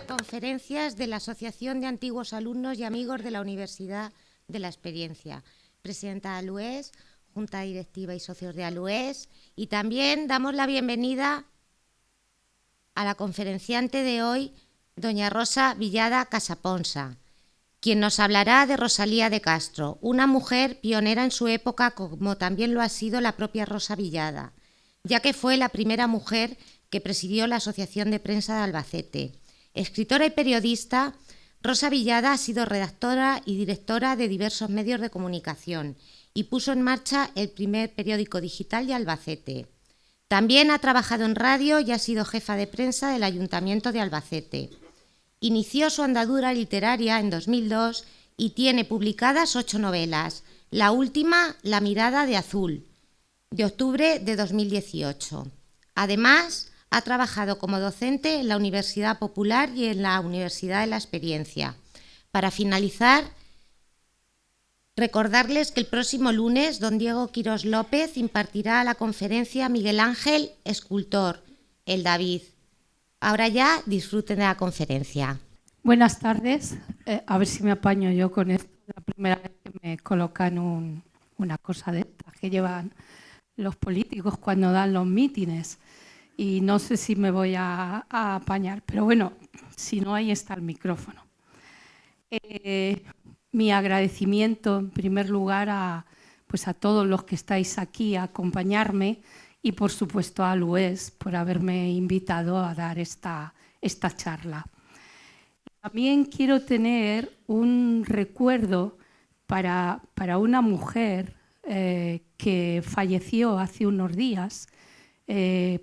Conferencias de la Asociación de Antiguos Alumnos y Amigos de la Universidad de la Experiencia. Presidenta de ALUES, Junta Directiva y socios de ALUES. Y también damos la bienvenida a la conferenciante de hoy, doña Rosa Villada Casaponsa, quien nos hablará de Rosalía de Castro, una mujer pionera en su época, como también lo ha sido la propia Rosa Villada, ya que fue la primera mujer que presidió la Asociación de Prensa de Albacete. Escritora y periodista, Rosa Villada ha sido redactora y directora de diversos medios de comunicación y puso en marcha el primer periódico digital de Albacete. También ha trabajado en radio y ha sido jefa de prensa del Ayuntamiento de Albacete. Inició su andadura literaria en 2002 y tiene publicadas 8 novelas, la última, La mirada de azul, de octubre de 2018. Además, ha trabajado como docente en la Universidad Popular y en la Universidad de la Experiencia. Para finalizar, recordarles que el próximo lunes don Diego Quirós López impartirá la conferencia Miguel Ángel, escultor, el David. Ahora ya disfruten de la conferencia. Buenas tardes. A ver si me apaño yo con esto. La primera vez que me colocan una cosa de estas que llevan los políticos cuando dan los mítines. Y no sé si me voy a apañar. Pero bueno, si no, ahí está el micrófono. Mi agradecimiento, en primer lugar, a todos los que estáis aquí a acompañarme y, por supuesto, a ALUES por haberme invitado a dar esta charla. También quiero tener un recuerdo para una mujer que falleció hace unos días,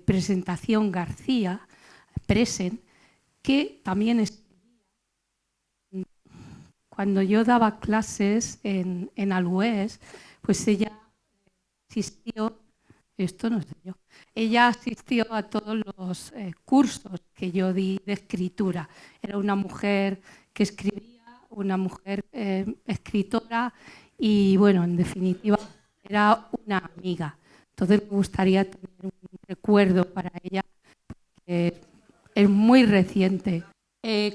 Presentación García, Presen, que también cuando yo daba clases en ALUES, pues ella asistió, ella asistió a todos los cursos que yo di de escritura. Era una mujer que escribía, una mujer escritora y, bueno, en definitiva, era una amiga. Entonces me gustaría tener un recuerdo para ella, porque es muy reciente.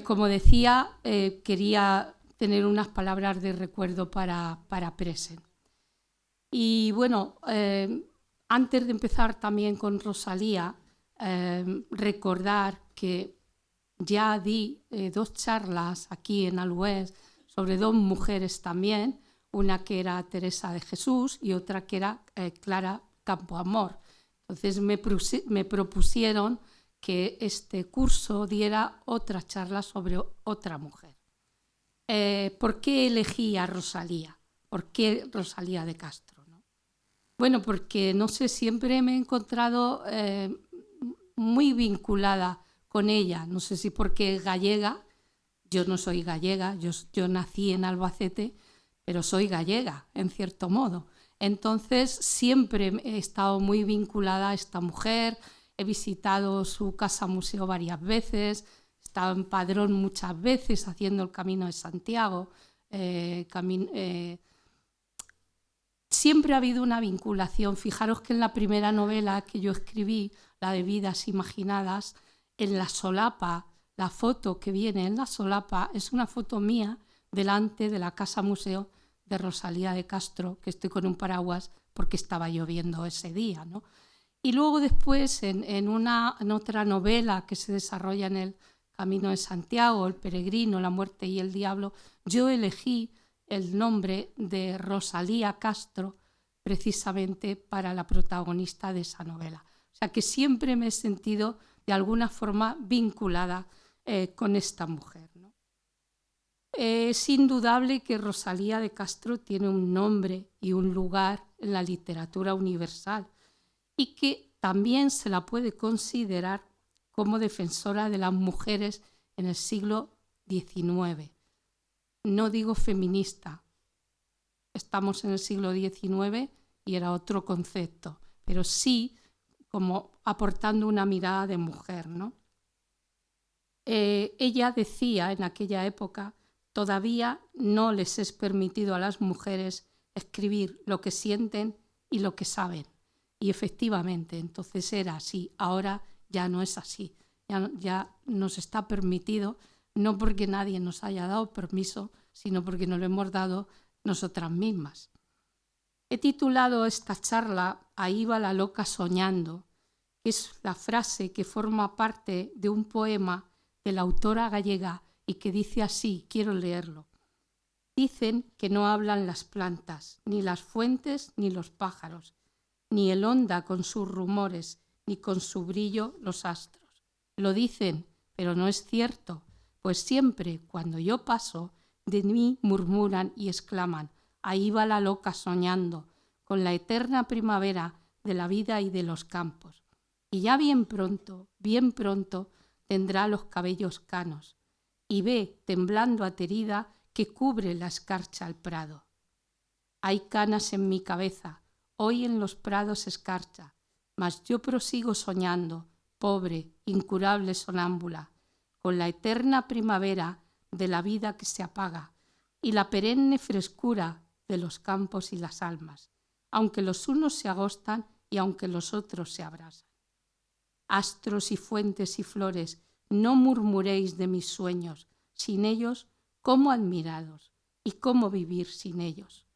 Como decía, quería tener unas palabras de recuerdo para Presen. Y bueno, antes de empezar también con Rosalía, recordar que ya di 2 charlas aquí en ALUES sobre 2 mujeres también, una que era Teresa de Jesús y otra que era Clara Campoamor. Entonces me propusieron que este curso diera otra charla sobre otra mujer. ¿Por qué elegí a Rosalía? ¿Por qué Rosalía de Castro? Bueno, porque no sé, siempre me he encontrado muy vinculada con ella. No sé si porque es gallega. Yo no soy gallega, yo nací en Albacete, pero soy gallega, en cierto modo. Entonces siempre he estado muy vinculada a esta mujer. He visitado su casa museo varias veces, he estado en Padrón muchas veces haciendo el Camino de Santiago. Siempre ha habido una vinculación. Fijaros que en la primera novela que yo escribí, la de Vidas Imaginadas, en la solapa, la foto que viene en la solapa es una foto mía delante de la casa museo de Rosalía de Castro, que estoy con un paraguas porque estaba lloviendo ese día, ¿no? Y luego después, en otra novela que se desarrolla en el Camino de Santiago, El peregrino, La muerte y el diablo, yo elegí el nombre de Rosalía Castro precisamente para la protagonista de esa novela. O sea que siempre me he sentido de alguna forma vinculada con esta mujer, ¿no? Es indudable que Rosalía de Castro tiene un nombre y un lugar en la literatura universal y que también se la puede considerar como defensora de las mujeres en el siglo XIX. No digo feminista, estamos en el siglo XIX y era otro concepto, pero sí como aportando una mirada de mujer, ¿no? Ella decía en aquella época: todavía no les es permitido a las mujeres escribir lo que sienten y lo que saben. Y efectivamente, entonces era así, ahora ya no es así. ya nos está permitido, no porque nadie nos haya dado permiso, sino porque nos lo hemos dado nosotras mismas. He titulado esta charla "Ahí va la loca soñando", que es la frase que forma parte de un poema de la autora gallega y que dice así, quiero leerlo. Dicen que no hablan las plantas, ni las fuentes, ni los pájaros, ni el onda con sus rumores, ni con su brillo los astros. Lo dicen, pero no es cierto, pues siempre cuando yo paso, de mí murmuran y exclaman, ahí va la loca soñando, con la eterna primavera de la vida y de los campos. Y ya bien pronto, tendrá los cabellos canos, y ve, temblando aterida, que cubre la escarcha al prado. Hay canas en mi cabeza, hoy en los prados escarcha, mas yo prosigo soñando, pobre, incurable sonámbula, con la eterna primavera de la vida que se apaga y la perenne frescura de los campos y las almas, aunque los unos se agostan y aunque los otros se abrasan. Astros y fuentes y flores, no murmuréis de mis sueños, sin ellos, ¿cómo admirados? ¿Y cómo vivir sin ellos?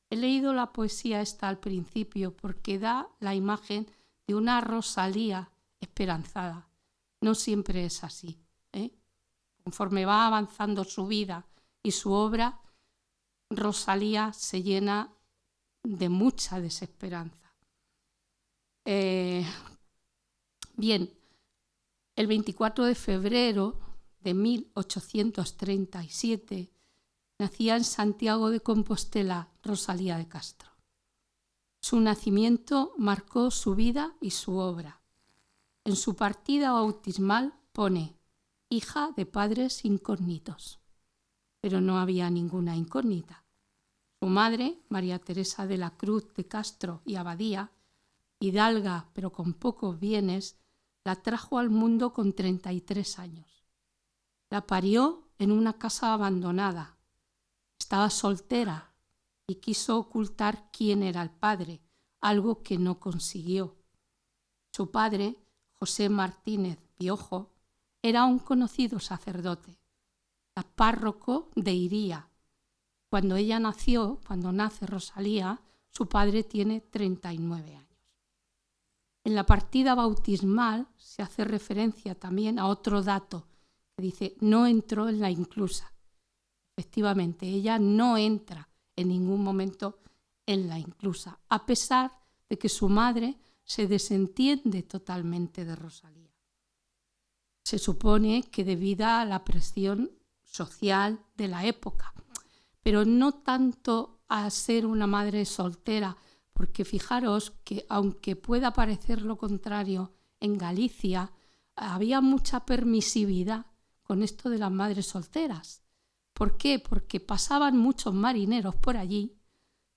He leído la poesía esta al principio porque da la imagen de una Rosalía esperanzada. No siempre es así, ¿eh? Conforme va avanzando su vida y su obra, Rosalía se llena de mucha desesperanza. Bien, el 24 de febrero de 1837 nacía en Santiago de Compostela Rosalía de Castro. Su nacimiento marcó su vida y su obra. En su partida bautismal pone hija de padres incógnitos, pero no había ninguna incógnita. Su madre, María Teresa de la Cruz de Castro y Abadía, hidalga pero con pocos bienes, la trajo al mundo con 33 años. La parió en una casa abandonada. Estaba soltera y quiso ocultar quién era el padre, algo que no consiguió. Su padre, José Martínez Piojo, era un conocido sacerdote, párroco de Iría. Cuando nace Rosalía, su padre tiene 39 años. En la partida bautismal se hace referencia también a otro dato que dice, no entró en la inclusa. Efectivamente, ella no entra en ningún momento en la inclusa, a pesar de que su madre se desentiende totalmente de Rosalía. Se supone que debido a la presión social de la época, pero no tanto a ser una madre soltera, porque fijaros que aunque pueda parecer lo contrario, en Galicia había mucha permisividad con esto de las madres solteras. ¿Por qué? Porque pasaban muchos marineros por allí,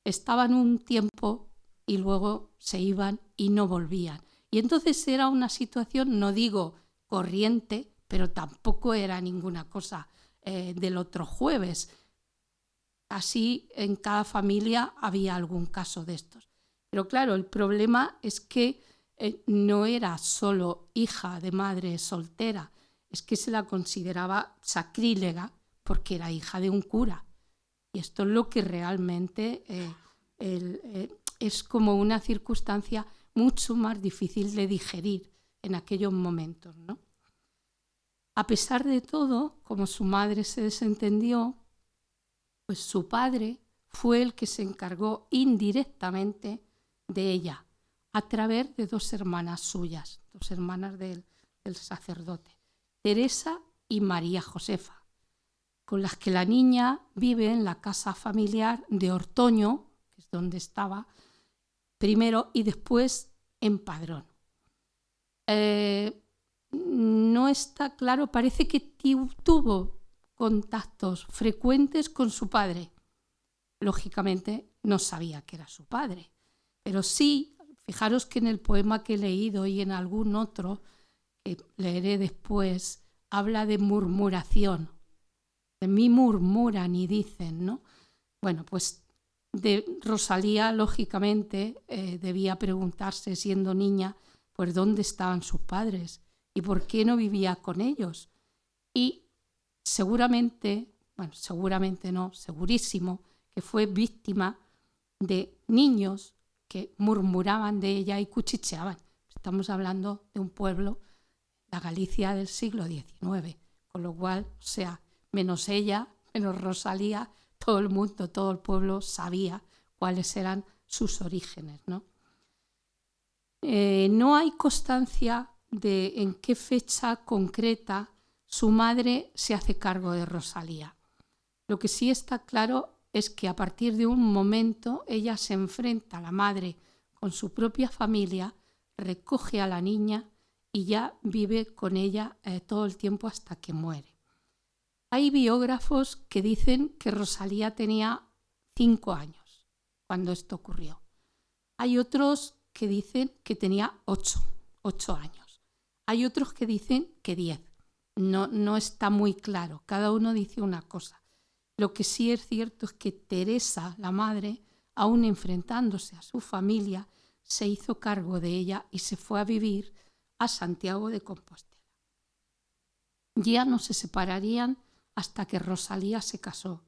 estaban un tiempo y luego se iban y no volvían. Y entonces era una situación, no digo corriente, pero tampoco era ninguna cosa del otro jueves. Así en cada familia había algún caso de estos. Pero claro, el problema es que no era solo hija de madre soltera, es que se la consideraba sacrílega porque era hija de un cura. Y esto es lo que realmente es como una circunstancia mucho más difícil de digerir en aquellos momentos, ¿no? A pesar de todo, como su madre se desentendió, pues su padre fue el que se encargó indirectamente de ella, a través de dos hermanas suyas, dos hermanas del sacerdote, Teresa y María Josefa, con las que la niña vive en la casa familiar de Ortoño, que es donde estaba primero, y después en Padrón. No está claro, parece que tuvo contactos frecuentes con su padre. Lógicamente no sabía que era su padre, pero sí, fijaros que en el poema que he leído y en algún otro que leeré después, habla de murmuración. De mí murmuran y dicen, ¿no? Bueno, pues de Rosalía, lógicamente, debía preguntarse, siendo niña, pues dónde estaban sus padres, y por qué no vivía con ellos. Y seguramente no, segurísimo, que fue víctima de niños que murmuraban de ella y cuchicheaban. Estamos hablando de un pueblo, la Galicia del siglo XIX, con lo cual, o sea, menos ella, menos Rosalía, todo el mundo, todo el pueblo sabía cuáles eran sus orígenes, ¿no? No hay constancia de en qué fecha concreta su madre se hace cargo de Rosalía. Lo que sí está claro es que a partir de un momento ella se enfrenta a la madre con su propia familia, recoge a la niña y ya vive con ella todo el tiempo hasta que muere. Hay biógrafos que dicen que Rosalía tenía 5 años cuando esto ocurrió. Hay otros que dicen que tenía 8 años. Hay otros que dicen que 10. No está muy claro, cada uno dice una cosa. Lo que sí es cierto es que Teresa, la madre, aún enfrentándose a su familia, se hizo cargo de ella y se fue a vivir a Santiago de Compostela. Ya no se separarían hasta que Rosalía se casó.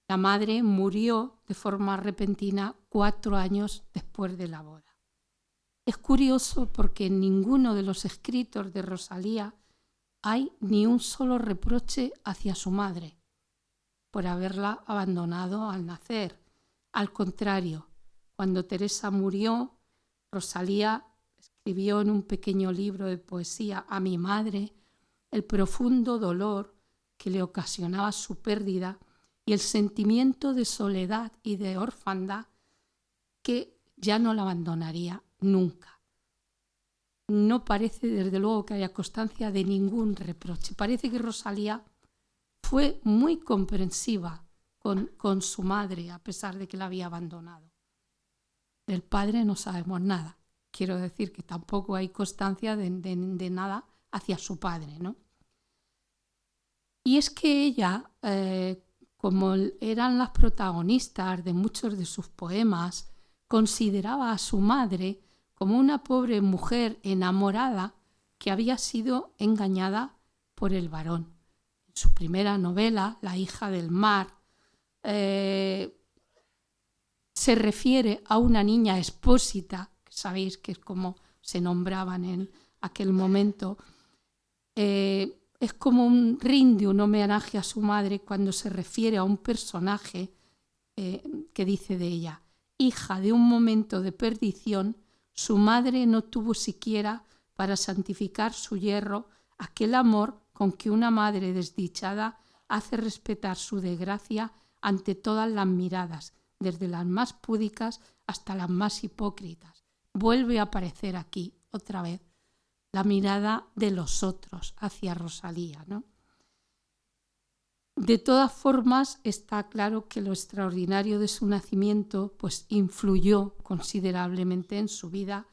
La madre murió de forma repentina 4 años después de la boda. Es curioso porque en ninguno de los escritos de Rosalía hay ni un solo reproche hacia su madre por haberla abandonado al nacer. Al contrario, cuando Teresa murió, Rosalía escribió en un pequeño libro de poesía a mi madre el profundo dolor que le ocasionaba su pérdida y el sentimiento de soledad y de orfandad que ya no la abandonaría nunca. No parece, desde luego, que haya constancia de ningún reproche. Parece que Rosalía fue muy comprensiva con su madre, a pesar de que la había abandonado. Del padre no sabemos nada. Quiero decir que tampoco hay constancia de nada hacia su padre, ¿no? Y es que ella, como eran las protagonistas de muchos de sus poemas, consideraba a su madre como una pobre mujer enamorada que había sido engañada por el varón. En su primera novela, La hija del mar, se refiere a una niña expósita, que sabéis que es como se nombraban en aquel momento. Es como rinde un homenaje a su madre cuando se refiere a un personaje que dice de ella: hija de un momento de perdición, su madre no tuvo siquiera para santificar su yerro aquel amor con que una madre desdichada hace respetar su desgracia ante todas las miradas, desde las más púdicas hasta las más hipócritas. Vuelve a aparecer aquí otra vez la mirada de los otros hacia Rosalía, ¿no? De todas formas, está claro que lo extraordinario de su nacimiento pues, influyó considerablemente en su vida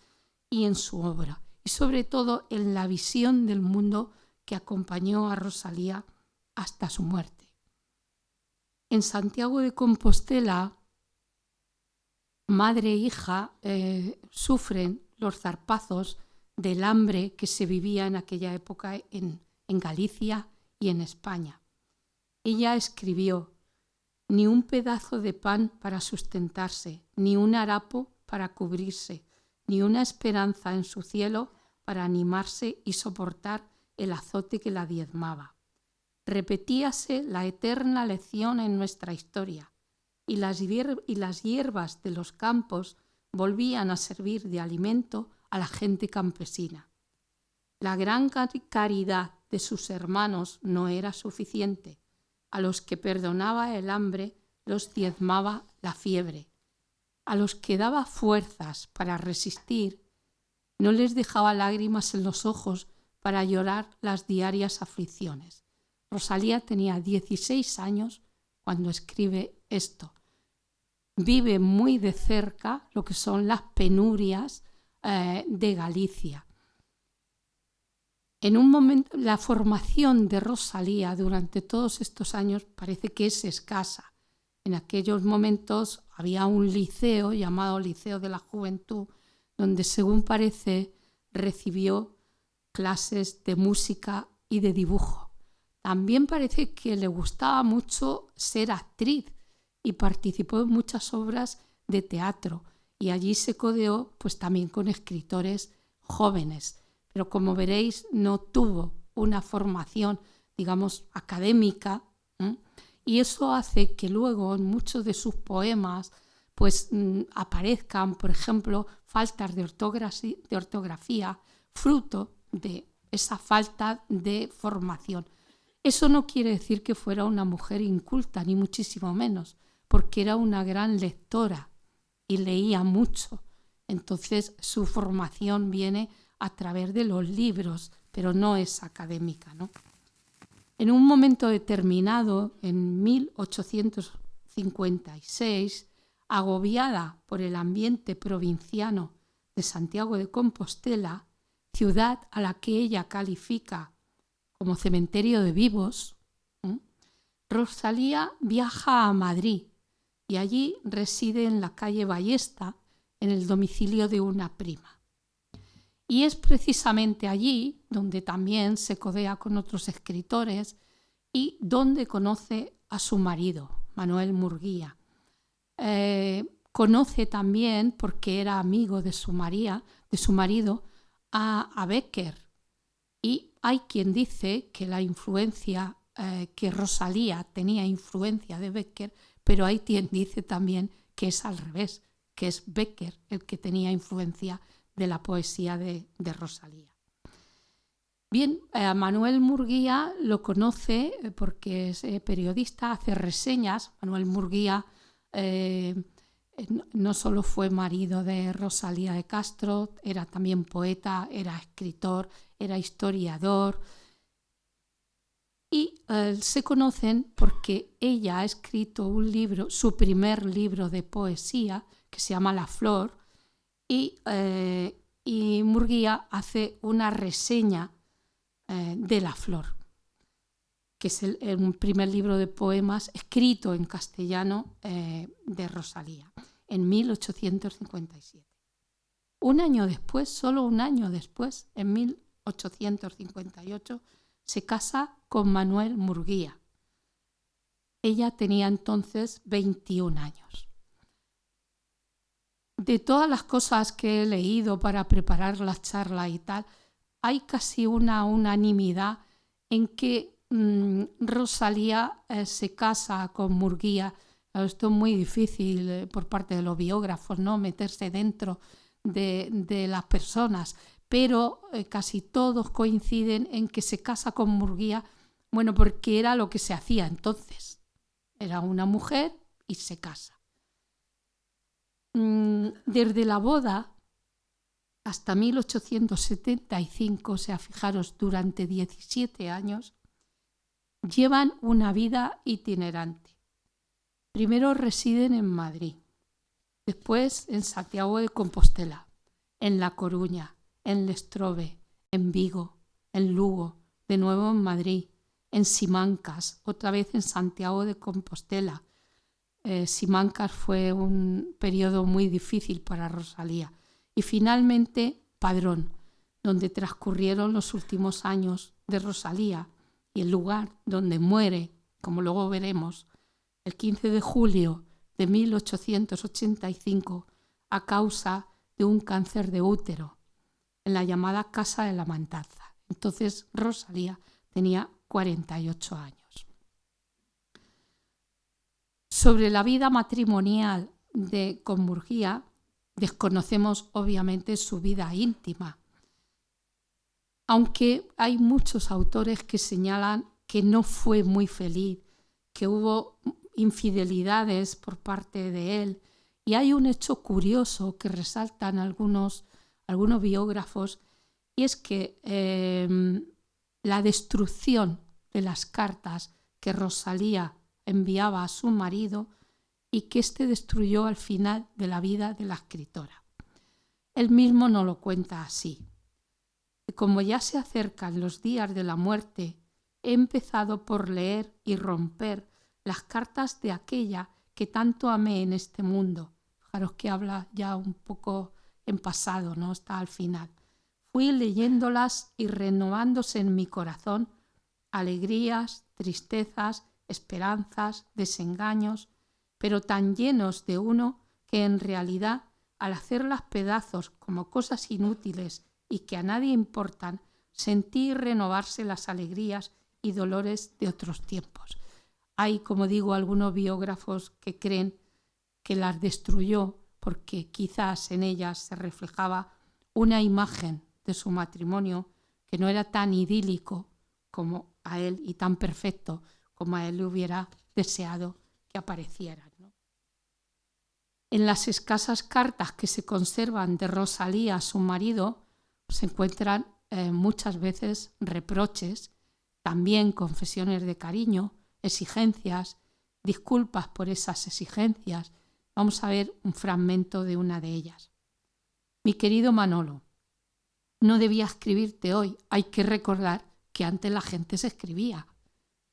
y en su obra, y sobre todo en la visión del mundo que acompañó a Rosalía hasta su muerte. En Santiago de Compostela, madre e hija sufren los zarpazos del hambre que se vivía en aquella época en Galicia y en España. Ella escribió: ni un pedazo de pan para sustentarse, ni un harapo para cubrirse, ni una esperanza en su cielo para animarse y soportar el azote que la diezmaba. Repetíase la eterna lección en nuestra historia, y las hierbas de los campos volvían a servir de alimento a la gente campesina. La gran caridad de sus hermanos no era suficiente. A los que perdonaba el hambre los diezmaba la fiebre. A los que daba fuerzas para resistir no les dejaba lágrimas en los ojos para llorar las diarias aflicciones. Rosalía tenía 16 años cuando escribe esto. Vive muy de cerca lo que son las penurias de Galicia. En un momento, la formación de Rosalía durante todos estos años parece que es escasa. En aquellos momentos había un liceo llamado Liceo de la Juventud, donde según parece recibió clases de música y de dibujo. También parece que le gustaba mucho ser actriz y participó en muchas obras de teatro, y allí se codeó pues también con escritores jóvenes. Pero como veréis, no tuvo una formación, digamos, académica, y eso hace que luego en muchos de sus poemas pues aparezcan, por ejemplo, faltas de ortografía, fruto de esa falta de formación. Eso no quiere decir que fuera una mujer inculta, ni muchísimo menos, porque era una gran lectora y leía mucho. Entonces su formación viene a través de los libros, pero no es académica, ¿no? En un momento determinado, en 1856, agobiada por el ambiente provinciano de Santiago de Compostela, ciudad a la que ella califica como cementerio de vivos, Rosalía viaja a Madrid y allí reside en la calle Ballesta, en el domicilio de una prima. Y es precisamente allí donde también se codea con otros escritores y donde conoce a su marido, Manuel Murguía. Conoce también, porque era amigo de su marido, a Bécquer. Y hay quien dice que la influencia, que Rosalía tenía influencia de Bécquer, pero hay quien dice también que es al revés, que es Bécquer el que tenía influencia de la poesía de Rosalía. Bien, Manuel Murguía lo conoce porque es periodista, hace reseñas. Manuel Murguía no solo fue marido de Rosalía de Castro, era también poeta, era escritor, era historiador. Y se conocen porque ella ha escrito un libro, su primer libro de poesía, que se llama La Flor, y Murguía hace una reseña de La Flor, que es un primer libro de poemas escrito en castellano de Rosalía, en 1857. Un año después, solo un año después, en 1858, se casa con Manuel Murguía. Ella tenía entonces 21 años. De todas las cosas que he leído para preparar la charla y tal, hay casi una unanimidad en que Rosalía se casa con Murguía. Esto es muy difícil por parte de los biógrafos, ¿no?, meterse dentro de las personas, pero casi todos coinciden en que se casa con Murguía, bueno, porque era lo que se hacía entonces. Era una mujer y se casa. Desde la boda hasta 1875, o sea, fijaros, durante 17 años, llevan una vida itinerante. Primero residen en Madrid, después en Santiago de Compostela, en La Coruña, en Lestrobe, en Vigo, en Lugo, de nuevo en Madrid, en Simancas, otra vez en Santiago de Compostela. Simancas fue un periodo muy difícil para Rosalía. Y finalmente Padrón, donde transcurrieron los últimos años de Rosalía, y el lugar donde muere, como luego veremos, el 15 de julio de 1885 a causa de un cáncer de útero, en la llamada Casa de la Matanza. Entonces Rosalía tenía 48 años. Sobre la vida matrimonial con Murguía desconocemos obviamente su vida íntima, aunque hay muchos autores que señalan que no fue muy feliz, que hubo infidelidades por parte de él, y hay un hecho curioso que resaltan algunos biógrafos, y es que la destrucción de las cartas que Rosalía enviaba a su marido y que éste destruyó al final de la vida de la escritora. Él mismo no lo cuenta así. Como ya se acercan los días de la muerte, he empezado por leer y romper las cartas de aquella que tanto amé en este mundo. Fijaros que habla ya un poco en pasado, ¿no? Está al final. fui leyéndolas y renovándose en mi corazón alegrías, tristezas, esperanzas, desengaños, pero tan llenos de uno que en realidad, al hacerlas pedazos como cosas inútiles y que a nadie importan, sentí renovarse las alegrías y dolores de otros tiempos. Hay, como digo, algunos biógrafos que creen que las destruyó porque quizás en ellas se reflejaba una imagen de su matrimonio que no era tan idílico como a él y tan perfecto como a él le hubiera deseado que aparecieran, ¿no? En las escasas cartas que se conservan de Rosalía a su marido se encuentran muchas veces reproches, también confesiones de cariño, exigencias, disculpas por esas exigencias. Vamos a ver un fragmento de una de ellas. Mi querido Manolo, no debía escribirte hoy. Hay que recordar que antes la gente se escribía.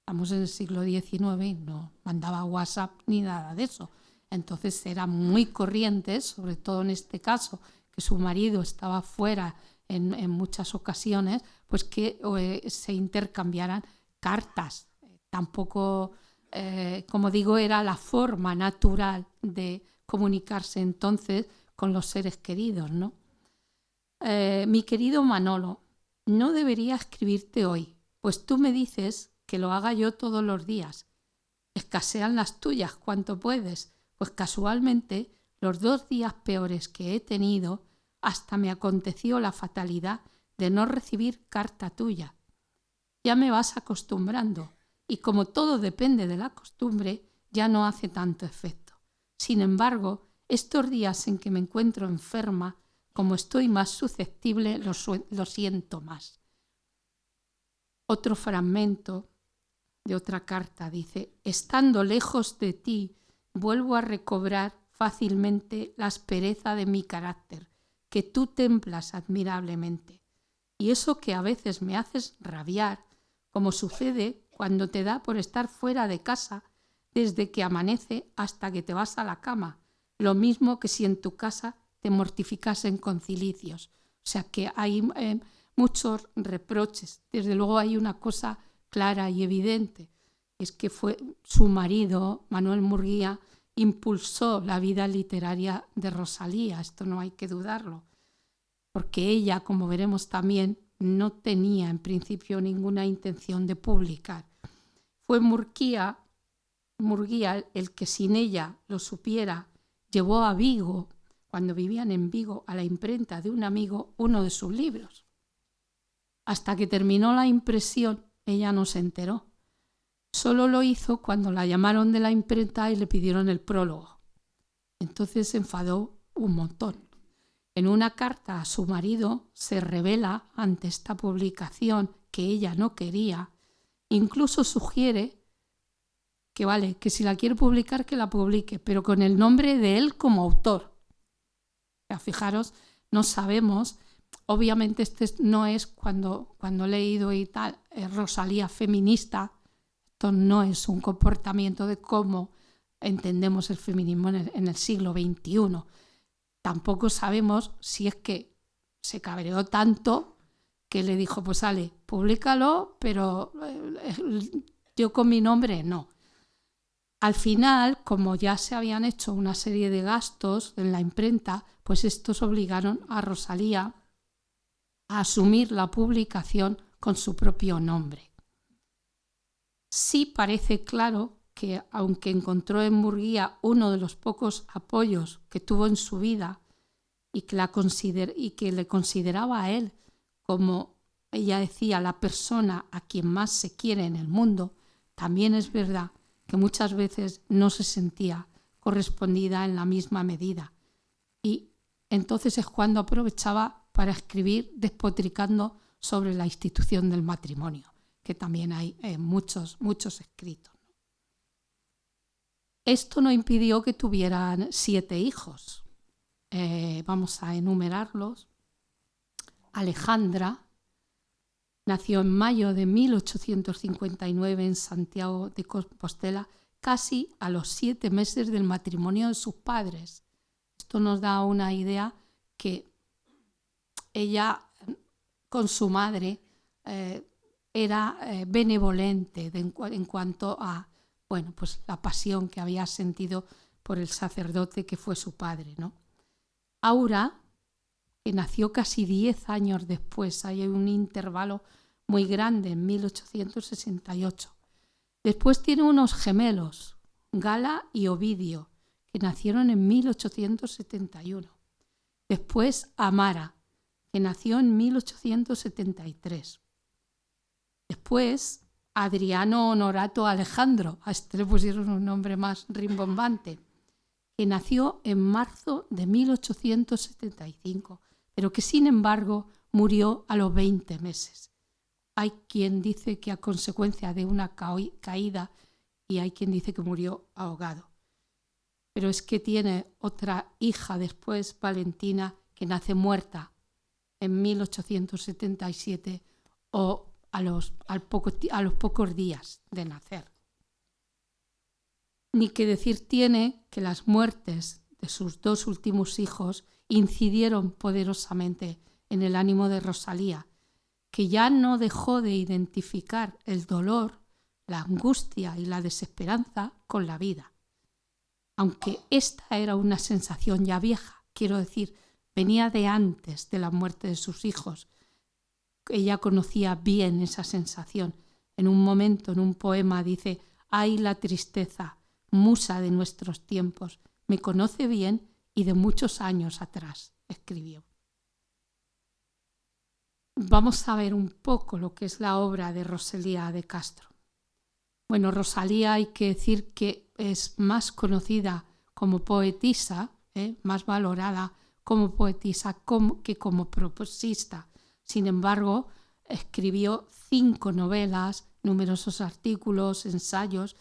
Estamos en el siglo XIX y no mandaba WhatsApp ni nada de eso. Entonces era muy corriente, sobre todo en este caso, que su marido estaba fuera en muchas ocasiones, pues que se intercambiaran cartas. Tampoco, como digo, era la forma natural de comunicarse entonces con los seres queridos, ¿no? Mi querido Manolo, no debería escribirte hoy, pues tú me dices que lo haga yo todos los días. Escasean las tuyas cuanto puedes, pues casualmente los 2 días peores que he tenido hasta me aconteció la fatalidad de no recibir carta tuya. Ya me vas acostumbrando y como todo depende de la costumbre, ya no hace tanto efecto. Sin embargo, estos días en que me encuentro enferma, como estoy más susceptible, lo siento más. Otro fragmento de otra carta dice: estando lejos de ti, vuelvo a recobrar fácilmente la aspereza de mi carácter, que tú templas admirablemente. Y eso que a veces me haces rabiar, como sucede cuando te da por estar fuera de casa desde que amanece hasta que te vas a la cama, lo mismo que si en tu casa te mortificasen con cilicios. O sea que hay muchos reproches. Desde luego hay una cosa clara y evidente, es que fue su marido, Manuel Murguía, impulsó la vida literaria de Rosalía, esto no hay que dudarlo, porque ella, como veremos también, no tenía en principio ninguna intención de publicar. Fue Murguía el que sin ella lo supiera, llevó a Vigo, cuando vivían en Vigo, a la imprenta de un amigo uno de sus libros. Hasta que terminó la impresión, ella no se enteró. Solo lo hizo cuando la llamaron de la imprenta y le pidieron el prólogo. Entonces se enfadó un montón. En una carta a su marido se revela ante esta publicación que ella no quería. Incluso sugiere que si la quiere publicar, que la publique, pero con el nombre de él como autor. O sea, fijaros, no sabemos. Obviamente este no es cuando he leído y tal, Rosalía feminista. Esto no es un comportamiento de cómo entendemos el feminismo en el siglo XXI. Tampoco sabemos si es que se cabreó tanto que le dijo, pues sale, públicalo, pero yo con mi nombre no. Al final, como ya se habían hecho una serie de gastos en la imprenta, pues estos obligaron a Rosalía a asumir la publicación con su propio nombre. Sí parece claro que, aunque encontró en Murguía uno de los pocos apoyos que tuvo en su vida y que le consideraba a él como, ella decía, la persona a quien más se quiere en el mundo, también es verdad que muchas veces no se sentía correspondida en la misma medida. Y entonces es cuando aprovechaba para escribir despotricando sobre la institución del matrimonio, que también hay muchos escritos. Esto no impidió que tuvieran 7 hijos. Vamos a enumerarlos. Alejandra nació en mayo de 1859 en Santiago de Compostela, casi a los 7 meses del matrimonio de sus padres. Esto nos da una idea que ella con su madre era benevolente en cuanto a pues la pasión que había sentido por el sacerdote que fue su padre, ¿no? Aura, que nació casi 10 años después, hay un intervalo muy grande, en 1868. Después tiene unos gemelos, Gala y Ovidio, que nacieron en 1871. Después Amara, que nació en 1873. Después Adriano Honorato Alejandro, a este le pusieron un nombre más rimbombante, que nació en marzo de 1875, pero que sin embargo murió a los 20 meses. Hay quien dice que a consecuencia de una caída y hay quien dice que murió ahogado. Pero es que tiene otra hija después, Valentina, que nace muerta en 1877 o a los pocos días de nacer. Ni que decir tiene que las muertes de sus 2 últimos hijos incidieron poderosamente en el ánimo de Rosalía, que ya no dejó de identificar el dolor, la angustia y la desesperanza con la vida. Aunque esta era una sensación ya vieja, quiero decir, venía de antes de la muerte de sus hijos. Ella conocía bien esa sensación. En un momento, en un poema, dice: «Ay, la tristeza, musa de nuestros tiempos, me conoce bien y de muchos años atrás», escribió. Vamos a ver un poco lo que es la obra de Rosalía de Castro. Bueno, Rosalía hay que decir que es más conocida como poetisa, más valorada como poetisa que como prosista. Sin embargo, escribió 5 novelas, numerosos artículos, ensayos.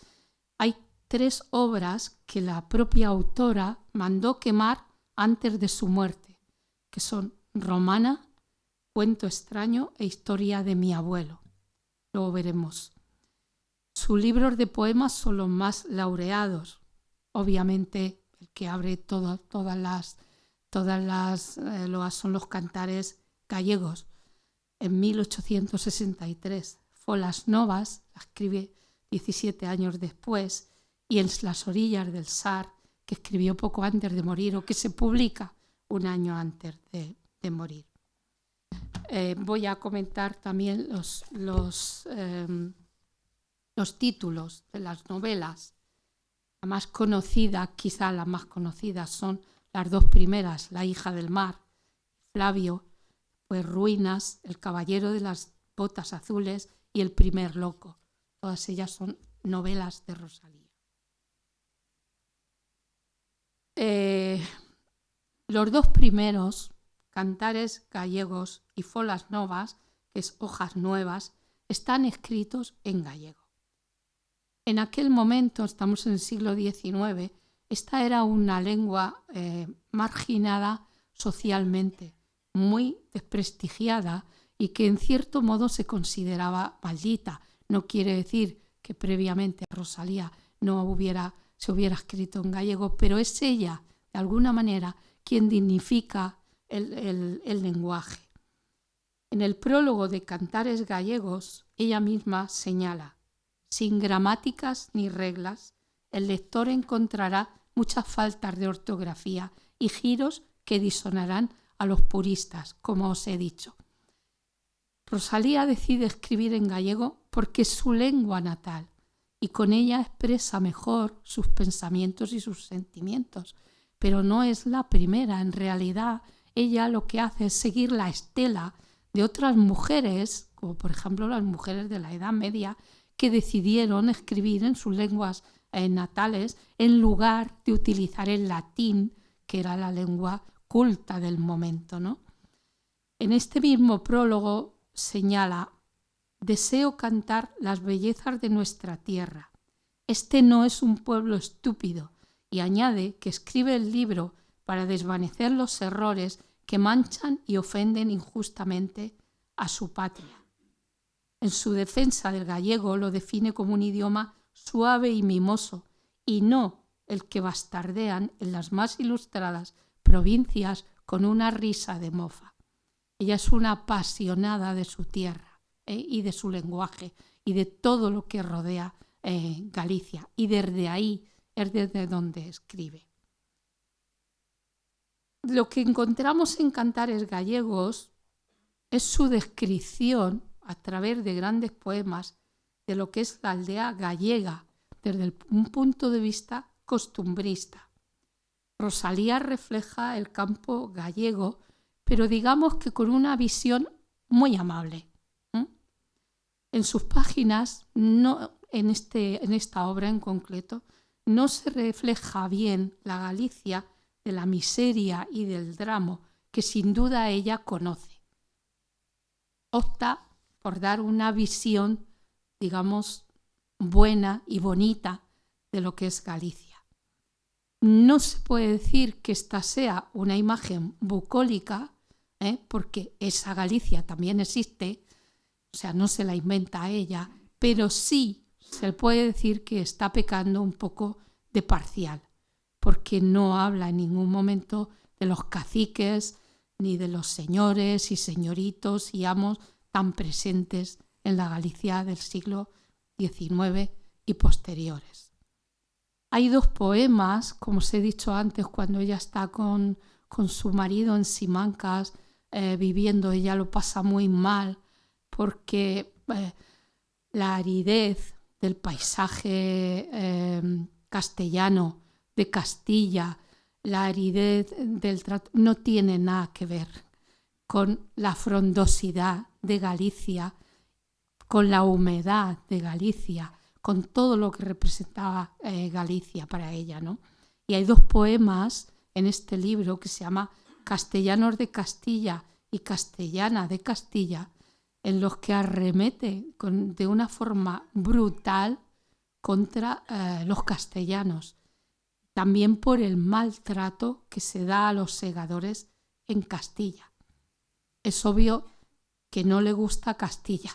Hay 3 obras que la propia autora mandó quemar antes de su muerte, que son Romana, Cuento extraño e Historia de mi abuelo. Luego veremos. Sus libros de poemas son los más laureados. Obviamente, el que abre todas las loas son los cantares gallegos. En 1863, Folas Novas, la escribe 17 años después, y En las orillas del Sar, que escribió poco antes de morir o que se publica un año antes de morir. Voy a comentar también los títulos de las novelas. La más conocida, quizá las más conocidas, son las 2 primeras, La hija del mar, Flavio, pues Ruinas, El caballero de las botas azules y El primer loco. Todas ellas son novelas de Rosalía. Los 2 primeros, Cantares gallegos y Folas Novas, que es Hojas nuevas, están escritos en gallego. En aquel momento, estamos en el siglo XIX, esta era una lengua marginada socialmente, muy desprestigiada y que en cierto modo se consideraba maldita. No quiere decir que previamente Rosalía se hubiera escrito en gallego, pero es ella, de alguna manera, quien dignifica el lenguaje. En el prólogo de Cantares gallegos, ella misma señala: «Sin gramáticas ni reglas, el lector encontrará muchas faltas de ortografía y giros que disonarán a los puristas, como os he dicho». Rosalía decide escribir en gallego porque es su lengua natal y con ella expresa mejor sus pensamientos y sus sentimientos, pero no es la primera. En realidad, ella lo que hace es seguir la estela de otras mujeres, como por ejemplo las mujeres de la Edad Media, que decidieron escribir en sus lenguas natales en lugar de utilizar el latín, que era la lengua culta del momento, ¿no? En este mismo prólogo señala: «Deseo cantar las bellezas de nuestra tierra. Este no es un pueblo estúpido», y añade que escribe el libro para desvanecer los errores que manchan y ofenden injustamente a su patria. En su defensa del gallego lo define como un idioma suave y mimoso, y no el que bastardean en las más ilustradas provincias con una risa de mofa. Ella es una apasionada de su tierra y de su lenguaje y de todo lo que rodea Galicia. Y desde ahí es desde donde escribe. Lo que encontramos en Cantares Gallegos es su descripción a través de grandes poemas de lo que es la aldea gallega desde un punto de vista costumbrista. Rosalía refleja el campo gallego, pero digamos que con una visión muy amable. En sus páginas, en esta obra en concreto, no se refleja bien la Galicia de la miseria y del drama que sin duda ella conoce. Opta por dar una visión, digamos, buena y bonita de lo que es Galicia. No se puede decir que esta sea una imagen bucólica, porque esa Galicia también existe, o sea, no se la inventa ella, pero sí se puede decir que está pecando un poco de parcial, porque no habla en ningún momento de los caciques ni de los señores y señoritos y amos tan presentes en la Galicia del siglo XIX y posteriores. Hay dos poemas, como os he dicho antes, cuando ella está con su marido en Simancas viviendo, ella lo pasa muy mal porque la aridez del paisaje castellano, de Castilla, la aridez del trato, no tiene nada que ver con la frondosidad de Galicia, con la humedad de Galicia, con todo lo que representaba Galicia para ella, ¿no? Y hay dos poemas en este libro que se llama Castellanos de Castilla y Castellana de Castilla, en los que arremete de una forma brutal contra los castellanos, también por el maltrato que se da a los segadores en Castilla. Es obvio que no le gusta Castilla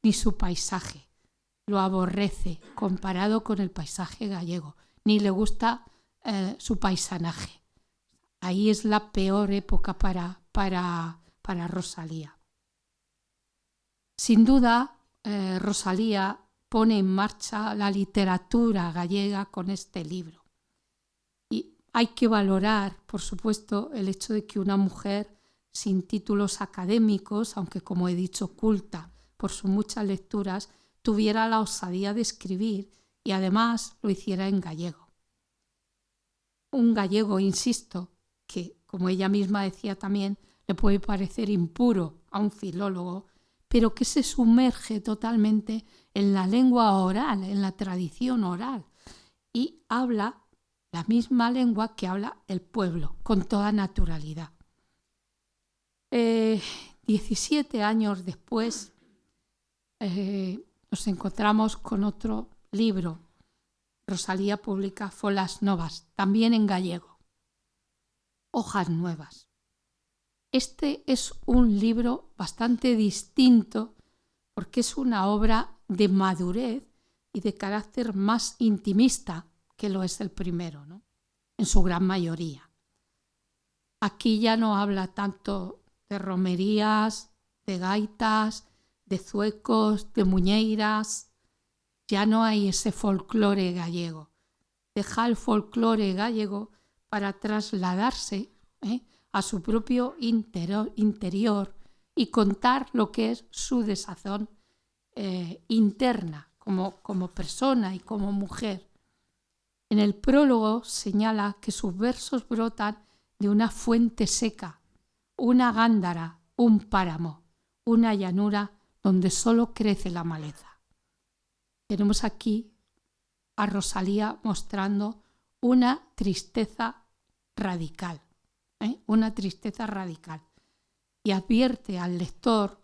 ni su paisaje, lo aborrece comparado con el paisaje gallego, ni le gusta su paisanaje. Ahí es la peor época para Rosalía. Sin duda, Rosalía pone en marcha la literatura gallega con este libro. Y hay que valorar, por supuesto, el hecho de que una mujer sin títulos académicos, aunque como he dicho, culta por sus muchas lecturas, tuviera la osadía de escribir y además lo hiciera en gallego. Un gallego, insisto, que como ella misma decía también, le puede parecer impuro a un filólogo, pero que se sumerge totalmente en la lengua oral, en la tradición oral, y habla la misma lengua que habla el pueblo, con toda naturalidad. 17 años después nos encontramos con otro libro. Rosalía publica Folas Novas, también en gallego. Hojas nuevas. Este es un libro bastante distinto porque es una obra de madurez y de carácter más intimista que lo es el primero, ¿no? En su gran mayoría. Aquí ya no habla tanto de romerías, de gaitas, de zuecos, de muñeiras. Ya no hay ese folclore gallego. Deja el folclore gallego para trasladarse a su propio interior y contar lo que es su desazón interna como persona y como mujer. En el prólogo señala que sus versos brotan de una fuente seca, una gándara, un páramo, una llanura donde solo crece la maleza. Tenemos aquí a Rosalía mostrando una tristeza radical, una tristeza radical, y advierte al lector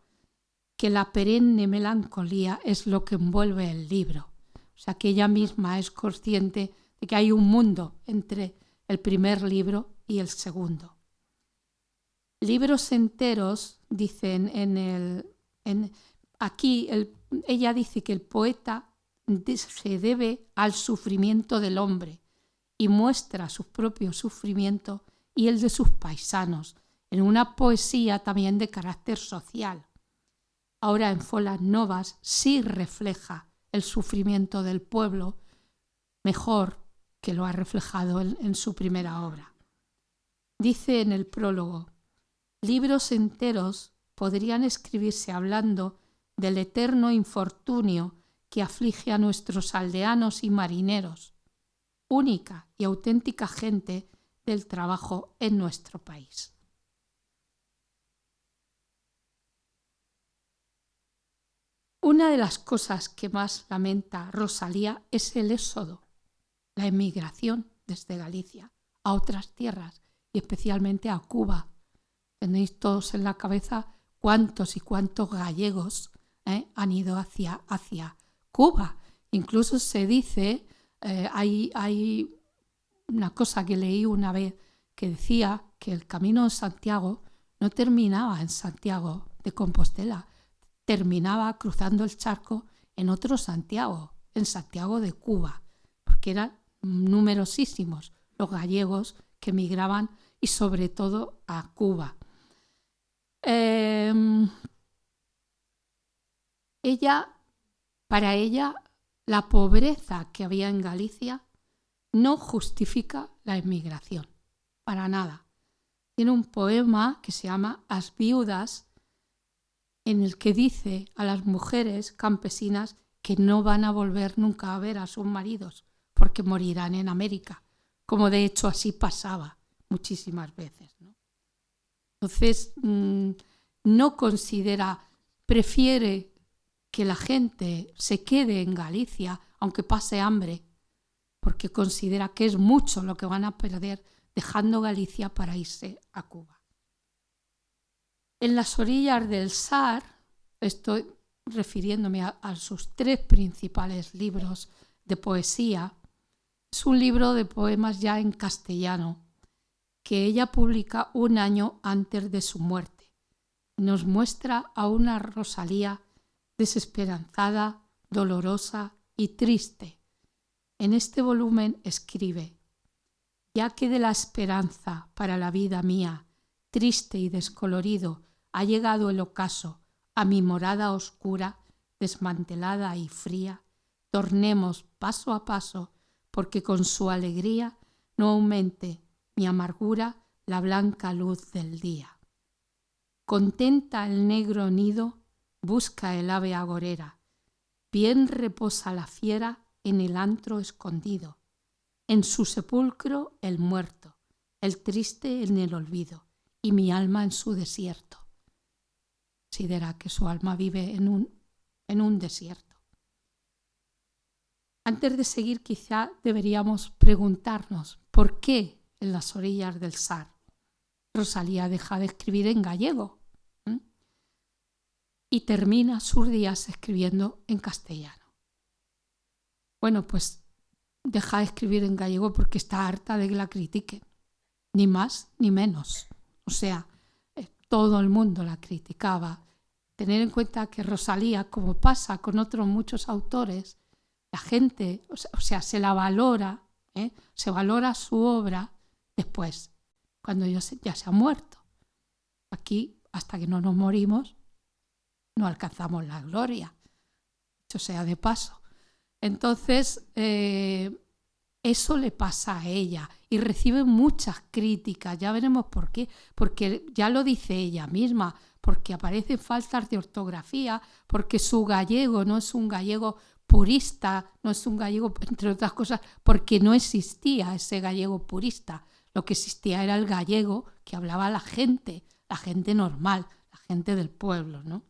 que la perenne melancolía es lo que envuelve el libro. O sea, que ella misma es consciente de que hay un mundo entre el primer libro y el segundo. Libros enteros, dicen ella dice que el poeta se debe al sufrimiento del hombre y muestra su propio sufrimiento y el de sus paisanos en una poesía también de carácter social. Ahora en Folas Novas sí refleja el sufrimiento del pueblo mejor que lo ha reflejado en su primera obra. Dice en el prólogo: libros enteros podrían escribirse hablando del eterno infortunio que aflige a nuestros aldeanos y marineros, única y auténtica gente del trabajo en nuestro país. Una de las cosas que más lamenta Rosalía es el éxodo, la emigración desde Galicia a otras tierras y especialmente a Cuba. Tenéis todos en la cabeza cuántos y cuántos gallegos han ido hacia Cuba. Incluso se dice, hay una cosa que leí una vez que decía que el Camino de Santiago no terminaba en Santiago de Compostela, terminaba cruzando el charco en otro Santiago, en Santiago de Cuba, porque eran numerosísimos los gallegos que emigraban y sobre todo a Cuba. Para ella, la pobreza que había en Galicia no justifica la emigración, para nada. Tiene un poema que se llama As viudas, en el que dice a las mujeres campesinas que no van a volver nunca a ver a sus maridos porque morirán en América, como de hecho así pasaba muchísimas veces, ¿no? Entonces, no considera, prefiere que la gente se quede en Galicia aunque pase hambre, porque considera que es mucho lo que van a perder dejando Galicia para irse a Cuba. En las orillas del Sar, estoy refiriéndome a sus 3 principales libros de poesía. Es un libro de poemas ya en castellano que ella publica un año antes de su muerte. Nos muestra a una Rosalía desesperanzada, dolorosa y triste. En este volumen escribe: ya que de la esperanza para la vida mía, triste y descolorido, ha llegado el ocaso a mi morada oscura, desmantelada y fría, tornemos paso a paso, porque con su alegría no aumente mi amargura la blanca luz del día. Contenta el negro nido, busca el ave agorera, bien reposa la fiera en el antro escondido, en su sepulcro el muerto, el triste en el olvido, y mi alma en su desierto. Considera que su alma vive en un desierto. Antes de seguir, quizá deberíamos preguntarnos por qué en las orillas del Sar Rosalía deja de escribir en gallego y termina sus días escribiendo en castellano. Bueno, pues deja de escribir en gallego porque está harta de que la critiquen, ni más ni menos. O sea, todo el mundo la criticaba. Tener en cuenta que Rosalía, como pasa con otros muchos autores, la gente, o sea, se la valora, se valora su obra después, cuando ya se ha muerto. Aquí, hasta que no nos morimos, no alcanzamos la gloria, dicho sea de paso. Entonces, eso le pasa a ella y recibe muchas críticas. Ya veremos por qué, porque ya lo dice ella misma, porque aparecen faltas de ortografía, porque su gallego no es un gallego purista, no es un gallego, entre otras cosas, porque no existía ese gallego purista. Lo que existía era el gallego que hablaba la gente normal, la gente del pueblo, ¿no?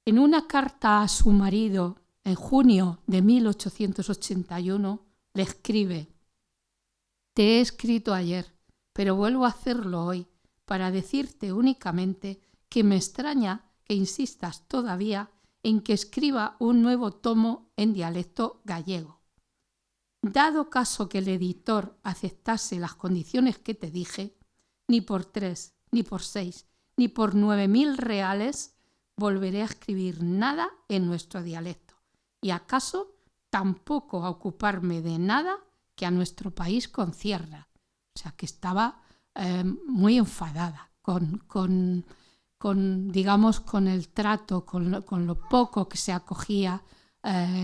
En una carta a su marido, en junio de 1881, le escribe: te he escrito ayer, pero vuelvo a hacerlo hoy para decirte únicamente que me extraña que insistas todavía en que escriba un nuevo tomo en dialecto gallego. Dado caso que el editor aceptase las condiciones que te dije, ni por 3, ni por 6, ni por 9.000 reales volveré a escribir nada en nuestro dialecto, y acaso tampoco a ocuparme de nada que a nuestro país concierna. O sea, que estaba muy enfadada con el trato, con lo poco que se acogía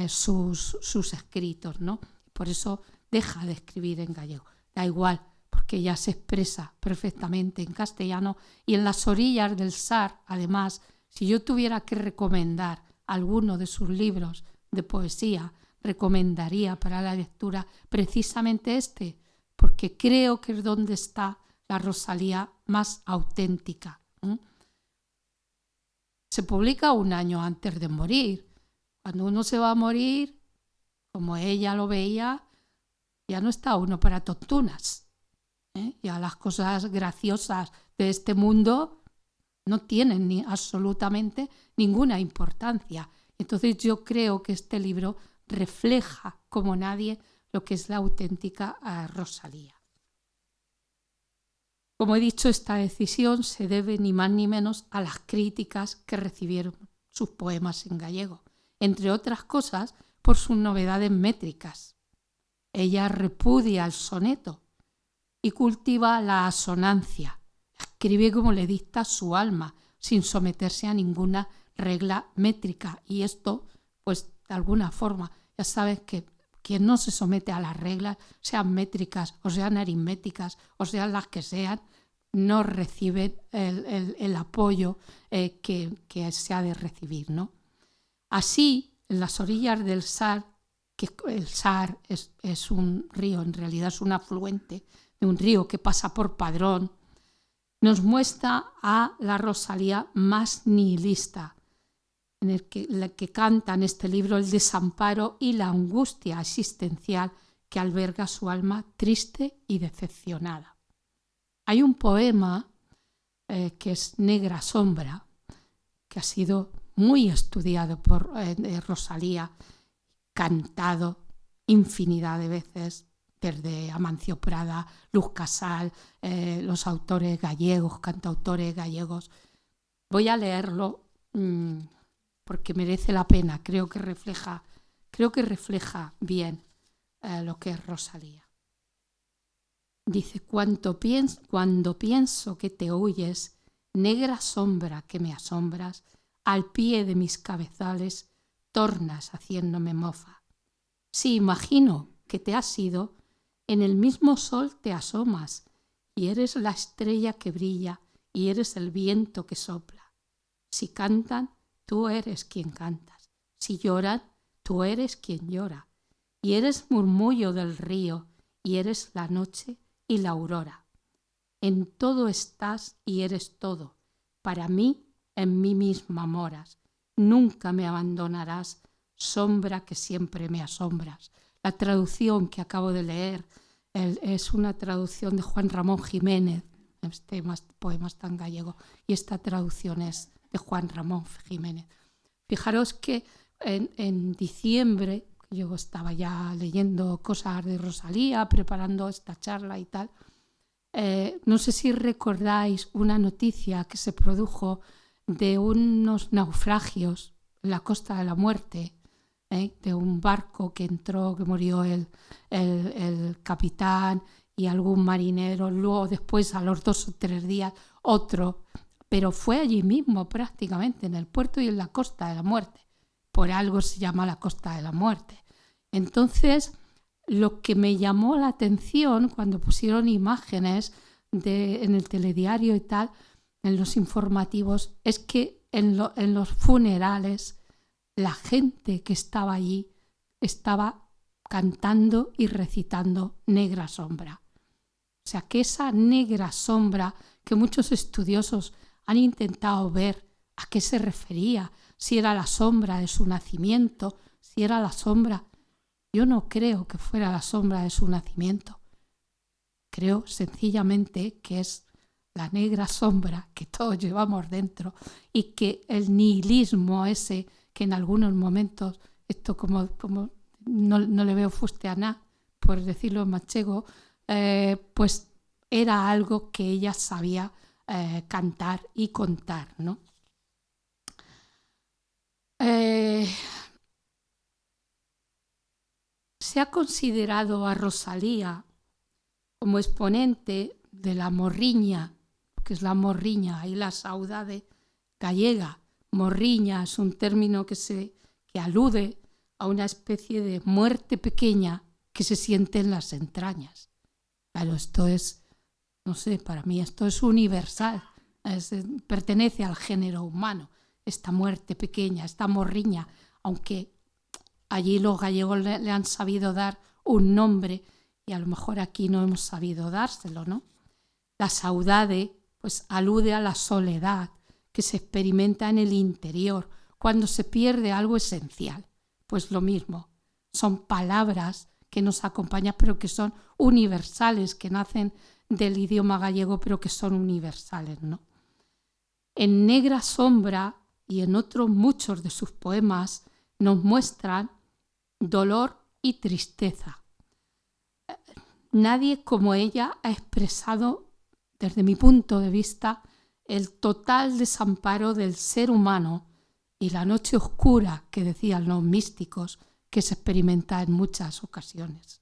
sus escritos, ¿no? Por eso deja de escribir en gallego. Da igual, porque ella se expresa perfectamente en castellano, y en las orillas del Sar, además, si yo tuviera que recomendar alguno de sus libros de poesía, recomendaría para la lectura precisamente este, porque creo que es donde está la Rosalía más auténtica. Se publica un año antes de morir. Cuando uno se va a morir, como ella lo veía, ya no está uno para tontunas. Ya las cosas graciosas de este mundo no tienen absolutamente ninguna importancia. Entonces yo creo que este libro refleja como nadie lo que es la auténtica Rosalía. Como he dicho, esta decisión se debe ni más ni menos a las críticas que recibieron sus poemas en gallego, entre otras cosas por sus novedades métricas. Ella repudia el soneto y cultiva la asonancia. Escribe como le dicta su alma, sin someterse a ninguna regla métrica. Y esto, pues de alguna forma, ya sabes que quien no se somete a las reglas, sean métricas o sean aritméticas o sean las que sean, no recibe el apoyo que se ha de recibir, ¿no? Así, en las orillas del Sar, que el Sar es un río, en realidad es un afluente de un río que pasa por Padrón, nos muestra a la Rosalía más nihilista, en la que canta en este libro el desamparo y la angustia existencial que alberga su alma triste y decepcionada. Hay un poema que es Negra Sombra, que ha sido muy estudiado por Rosalía, cantado infinidad de veces, desde Amancio Prada, Luz Casal, los autores gallegos, cantautores gallegos. Voy a leerlo porque merece la pena, creo que refleja bien lo que es Rosalía. Dice: cuando pienso que te huyes, negra sombra que me asombras, al pie de mis cabezales tornas haciéndome mofa. Si imagino que te has ido, en el mismo sol te asomas, y eres la estrella que brilla, y eres el viento que sopla. Si cantan, tú eres quien cantas. Si lloran, tú eres quien llora. Y eres murmullo del río, y eres la noche y la aurora. En todo estás y eres todo. Para mí, en mí misma moras. Nunca me abandonarás, sombra que siempre me asombras. La traducción que acabo de leer es una traducción de Juan Ramón Jiménez, este poema está en gallego, y esta traducción es de Juan Ramón Jiménez. Fijaros que en diciembre, yo estaba ya leyendo cosas de Rosalía, preparando esta charla y tal, no sé si recordáis una noticia que se produjo de unos naufragios en la Costa de la Muerte, de un barco que entró, que murió el capitán y algún marinero, luego después a los 2 o 3 días otro, pero fue allí mismo prácticamente, en el puerto y en la Costa de la Muerte. Por algo se llama la Costa de la Muerte. Entonces, lo que me llamó la atención cuando pusieron imágenes en el telediario y tal, en los informativos, es que en los funerales la gente que estaba allí estaba cantando y recitando Negra Sombra. O sea, que esa negra sombra que muchos estudiosos han intentado ver a qué se refería, si era la sombra de su nacimiento, si era la sombra. Yo no creo que fuera la sombra de su nacimiento. Creo sencillamente que es la negra sombra que todos llevamos dentro y que el nihilismo ese que en algunos momentos, esto como no le veo fuste a nada, por decirlo en manchego, pues era algo que ella sabía cantar y contar, ¿no? Se ha considerado a Rosalía como exponente de la morriña, que es la morriña, ahí la saudade gallega. Morriña es un término que alude a una especie de muerte pequeña que se siente en las entrañas. Claro, esto es, no sé, para mí esto es universal, pertenece al género humano, esta muerte pequeña, esta morriña, aunque allí los gallegos le han sabido dar un nombre y a lo mejor aquí no hemos sabido dárselo, ¿no? La saudade pues alude a la soledad que se experimenta en el interior cuando se pierde algo esencial. Pues lo mismo, son palabras que nos acompañan pero que son universales, que nacen del idioma gallego pero que son universales, ¿no? En Negra Sombra y en otros muchos de sus poemas nos muestran dolor y tristeza. Nadie como ella ha expresado, desde mi punto de vista, el total desamparo del ser humano y la noche oscura, que decían los místicos, que se experimenta en muchas ocasiones.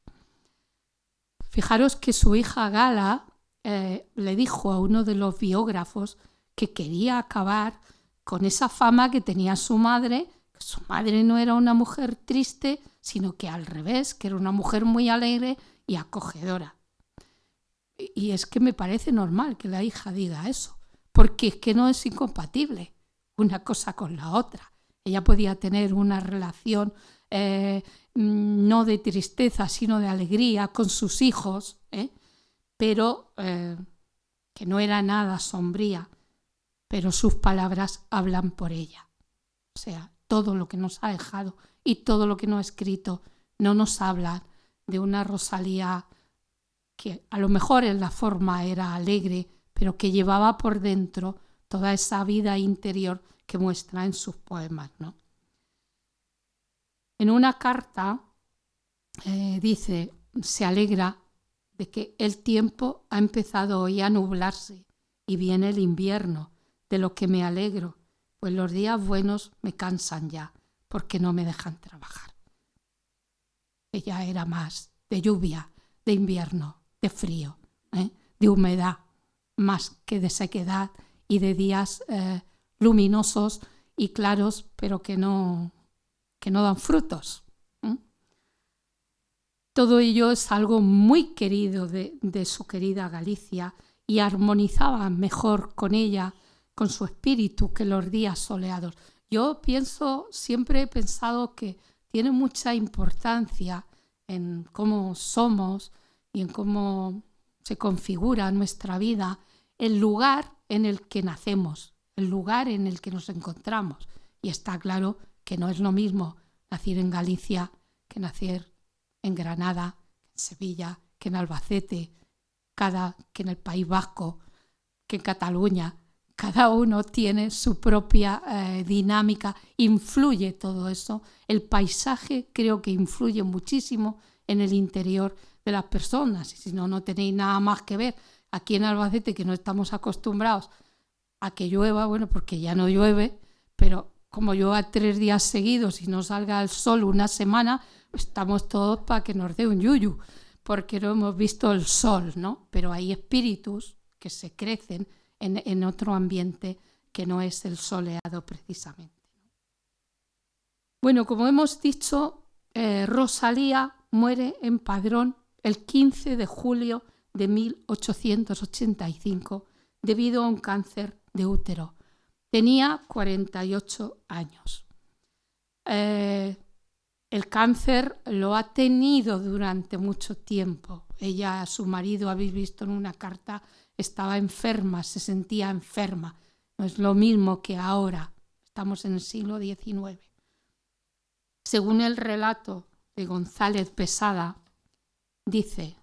Fijaros que su hija Gala le dijo a uno de los biógrafos que quería acabar con esa fama que tenía su madre, que su madre no era una mujer triste, sino que al revés, que era una mujer muy alegre y acogedora. Y es que me parece normal que la hija diga eso, porque es que no es incompatible una cosa con la otra. Ella podía tener una relación no de tristeza, sino de alegría con sus hijos, pero que no era nada sombría, pero sus palabras hablan por ella. O sea, todo lo que nos ha dejado y todo lo que nos ha escrito no nos habla de una Rosalía que a lo mejor en la forma era alegre, pero que llevaba por dentro toda esa vida interior que muestra en sus poemas, ¿no? En una carta dice, se alegra de que el tiempo ha empezado hoy a nublarse y viene el invierno, de lo que me alegro, pues los días buenos me cansan ya, porque no me dejan trabajar. Ella era más de lluvia, de invierno, de frío, de humedad, más que de sequedad y de días luminosos y claros, pero que no dan frutos. Todo ello es algo muy querido de su querida Galicia y armonizaba mejor con ella, con su espíritu, que los días soleados. Yo siempre he pensado que tiene mucha importancia en cómo somos y en cómo se configura nuestra vida el lugar en el que nacemos, el lugar en el que nos encontramos. Y está claro que no es lo mismo nacer en Galicia que nacer en Granada, en Sevilla, que en Albacete, que en el País Vasco, que en Cataluña. Cada uno tiene su propia dinámica, influye todo eso. El paisaje creo que influye muchísimo en el interior de las personas. Y si no tenéis nada más que ver aquí en Albacete, que no estamos acostumbrados a que llueva, bueno, porque ya no llueve, pero como llueva 3 días seguidos y no salga el sol una semana, estamos todos para que nos dé un yuyu, porque no hemos visto el sol, ¿no? Pero hay espíritus que se crecen en otro ambiente que no es el soleado precisamente. Bueno, como hemos dicho, Rosalía muere en Padrón el 15 de julio de 1885 debido a un cáncer de útero. Tenía 48 años. El cáncer lo ha tenido durante mucho tiempo. Ella, su marido, habéis visto en una carta, estaba enferma, se sentía enferma. No es lo mismo que ahora. Estamos en el siglo XIX. Según el relato de González Pesada, dice: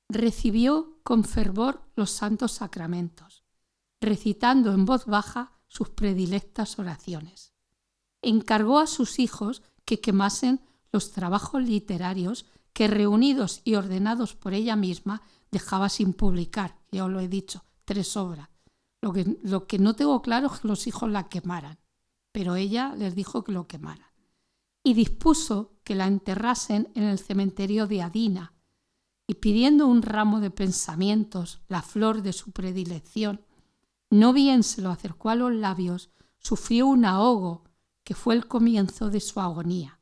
recibió con fervor los santos sacramentos, recitando en voz baja sus predilectas oraciones. Encargó a sus hijos que quemasen los trabajos literarios que, reunidos y ordenados por ella misma, dejaba sin publicar. Ya os lo he dicho, 3 obras. Lo que no tengo claro es que los hijos la quemaran, pero ella les dijo que lo quemaran. Y dispuso que la enterrasen en el cementerio de Adina y pidiendo un ramo de pensamientos, la flor de su predilección, no bien se lo acercó a los labios, sufrió un ahogo que fue el comienzo de su agonía.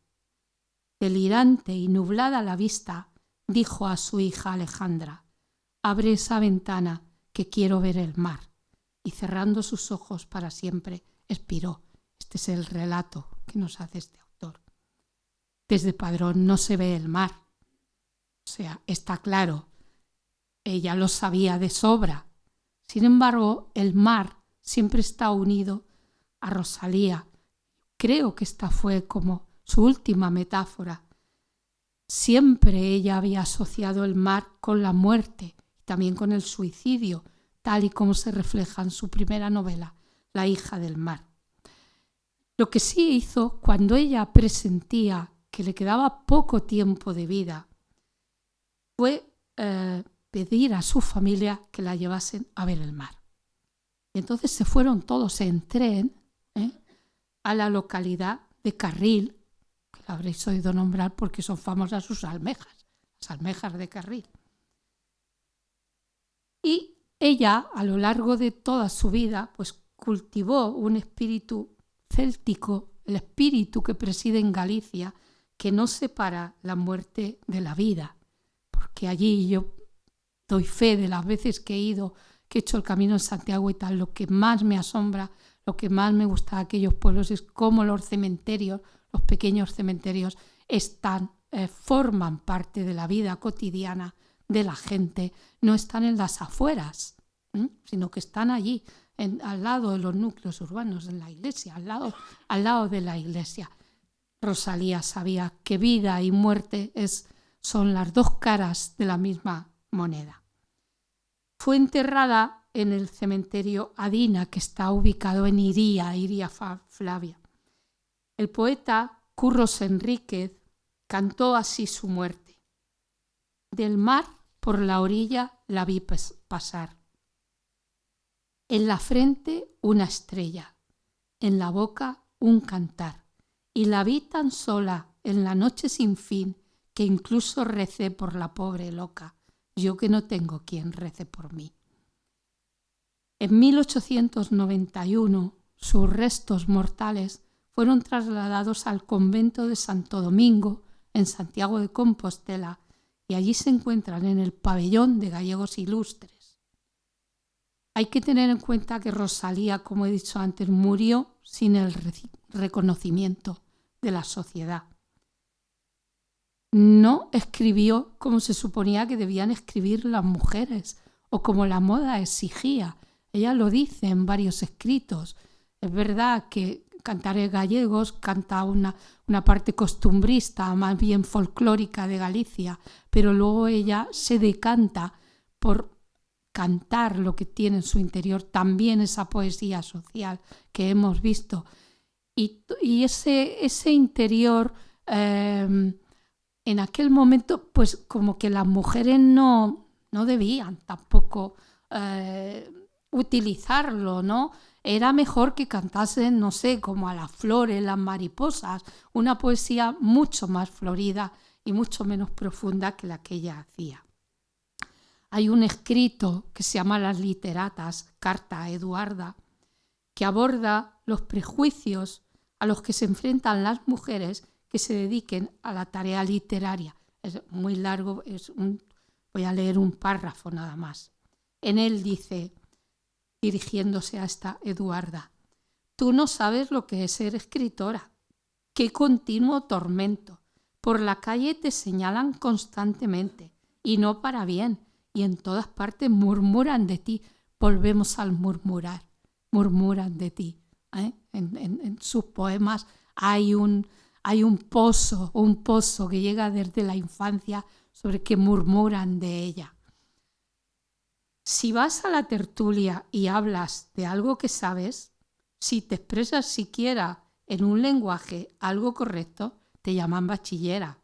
Delirante y nublada la vista, dijo a su hija Alejandra: «Abre esa ventana, que quiero ver el mar». Y cerrando sus ojos para siempre, expiró. Este es el relato que nos hace este autor. Desde Padrón no se ve el mar. O sea, está claro, ella lo sabía de sobra. Sin embargo, el mar siempre está unido a Rosalía. Creo que esta fue como su última metáfora. Siempre ella había asociado el mar con la muerte y también con el suicidio, tal y como se refleja en su primera novela, La hija del mar. Lo que sí hizo cuando ella presentía que le quedaba poco tiempo de vida fue pedir a su familia que la llevasen a ver el mar. Y entonces se fueron todos en tren a la localidad de Carril, que la habréis oído nombrar porque son famosas sus almejas, las almejas de Carril. Y ella, a lo largo de toda su vida, pues cultivó un espíritu céltico, el espíritu que preside en Galicia, que no separa la muerte de la vida. Porque allí yo doy fe de las veces que he ido, que he hecho el Camino de Santiago y tal, lo que más me asombra, lo que más me gusta de aquellos pueblos es cómo los cementerios, los pequeños cementerios, forman parte de la vida cotidiana de la gente, no están en las afueras, sino que están allí, al lado de los núcleos urbanos, en la iglesia, al lado de la iglesia. Rosalía sabía que vida y muerte son las dos caras de la misma moneda. Fue enterrada en el cementerio Adina, que está ubicado en Iría Flavia. El poeta Curros Enríquez cantó así su muerte: «Del mar por la orilla la vi pasar. En la frente una estrella, en la boca un cantar, y la vi tan sola en la noche sin fin que incluso recé por la pobre loca, yo que no tengo quien rece por mí». En 1891 sus restos mortales fueron trasladados al convento de Santo Domingo, en Santiago de Compostela, y allí se encuentran en el pabellón de Gallegos Ilustres. Hay que tener en cuenta que Rosalía, como he dicho antes, murió sin el reconocimiento de la sociedad. No escribió como se suponía que debían escribir las mujeres o como la moda exigía. Ella lo dice en varios escritos. Es verdad que Cantares Gallegos canta una parte costumbrista, más bien folclórica de Galicia, pero luego ella se decanta por cantar lo que tiene en su interior, también esa poesía social que hemos visto. Y ese interior, en aquel momento, pues como que las mujeres no debían tampoco utilizarlo, ¿no? Era mejor que cantasen, no sé, como a las flores, las mariposas, una poesía mucho más florida y mucho menos profunda que la que ella hacía. Hay un escrito que se llama Las literatas, carta a Eduarda, que aborda los prejuicios a los que se enfrentan las mujeres que se dediquen a la tarea literaria. Es muy largo, voy a leer un párrafo nada más. En él dice, dirigiéndose a esta Eduarda: «Tú no sabes lo que es ser escritora. Qué continuo tormento. Por la calle te señalan constantemente, y no para bien, y en todas partes murmuran de ti». Volvemos al murmurar, murmuran de ti. En sus poemas hay un pozo que llega desde la infancia sobre que murmuran de ella. Si vas a la tertulia y hablas de algo que sabes, si te expresas siquiera en un lenguaje algo correcto, te llaman bachillera.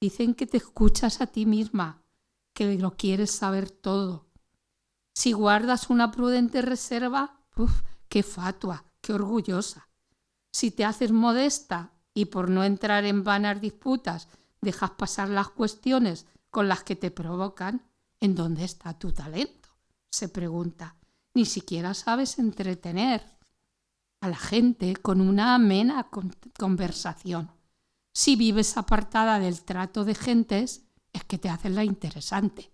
Dicen que te escuchas a ti misma, que lo quieres saber todo. Si guardas una prudente reserva, qué fatua, qué orgullosa. Si te haces modesta y por no entrar en vanas disputas dejas pasar las cuestiones con las que te provocan, ¿en dónde está tu talento?, se pregunta. Ni siquiera sabes entretener a la gente con una amena conversación. Si vives apartada del trato de gentes, es que te haces la interesante.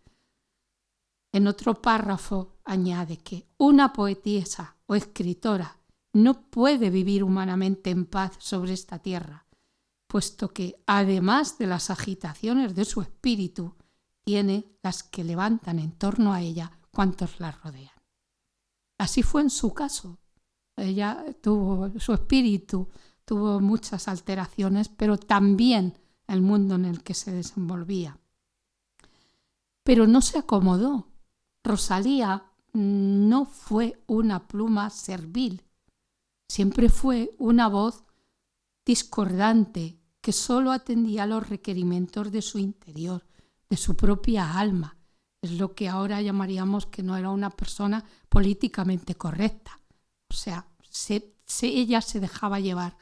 En otro párrafo añade que una poetisa o escritora no puede vivir humanamente en paz sobre esta tierra, puesto que, además de las agitaciones de su espíritu, tiene las que levantan en torno a ella cuantos la rodean. Así fue en su caso. Ella su espíritu tuvo muchas alteraciones, pero también el mundo en el que se desenvolvía. Pero no se acomodó. Rosalía no fue una pluma servil, siempre fue una voz discordante que solo atendía a los requerimientos de su interior, de su propia alma. Es lo que ahora llamaríamos que no era una persona políticamente correcta. O sea, ella se dejaba llevar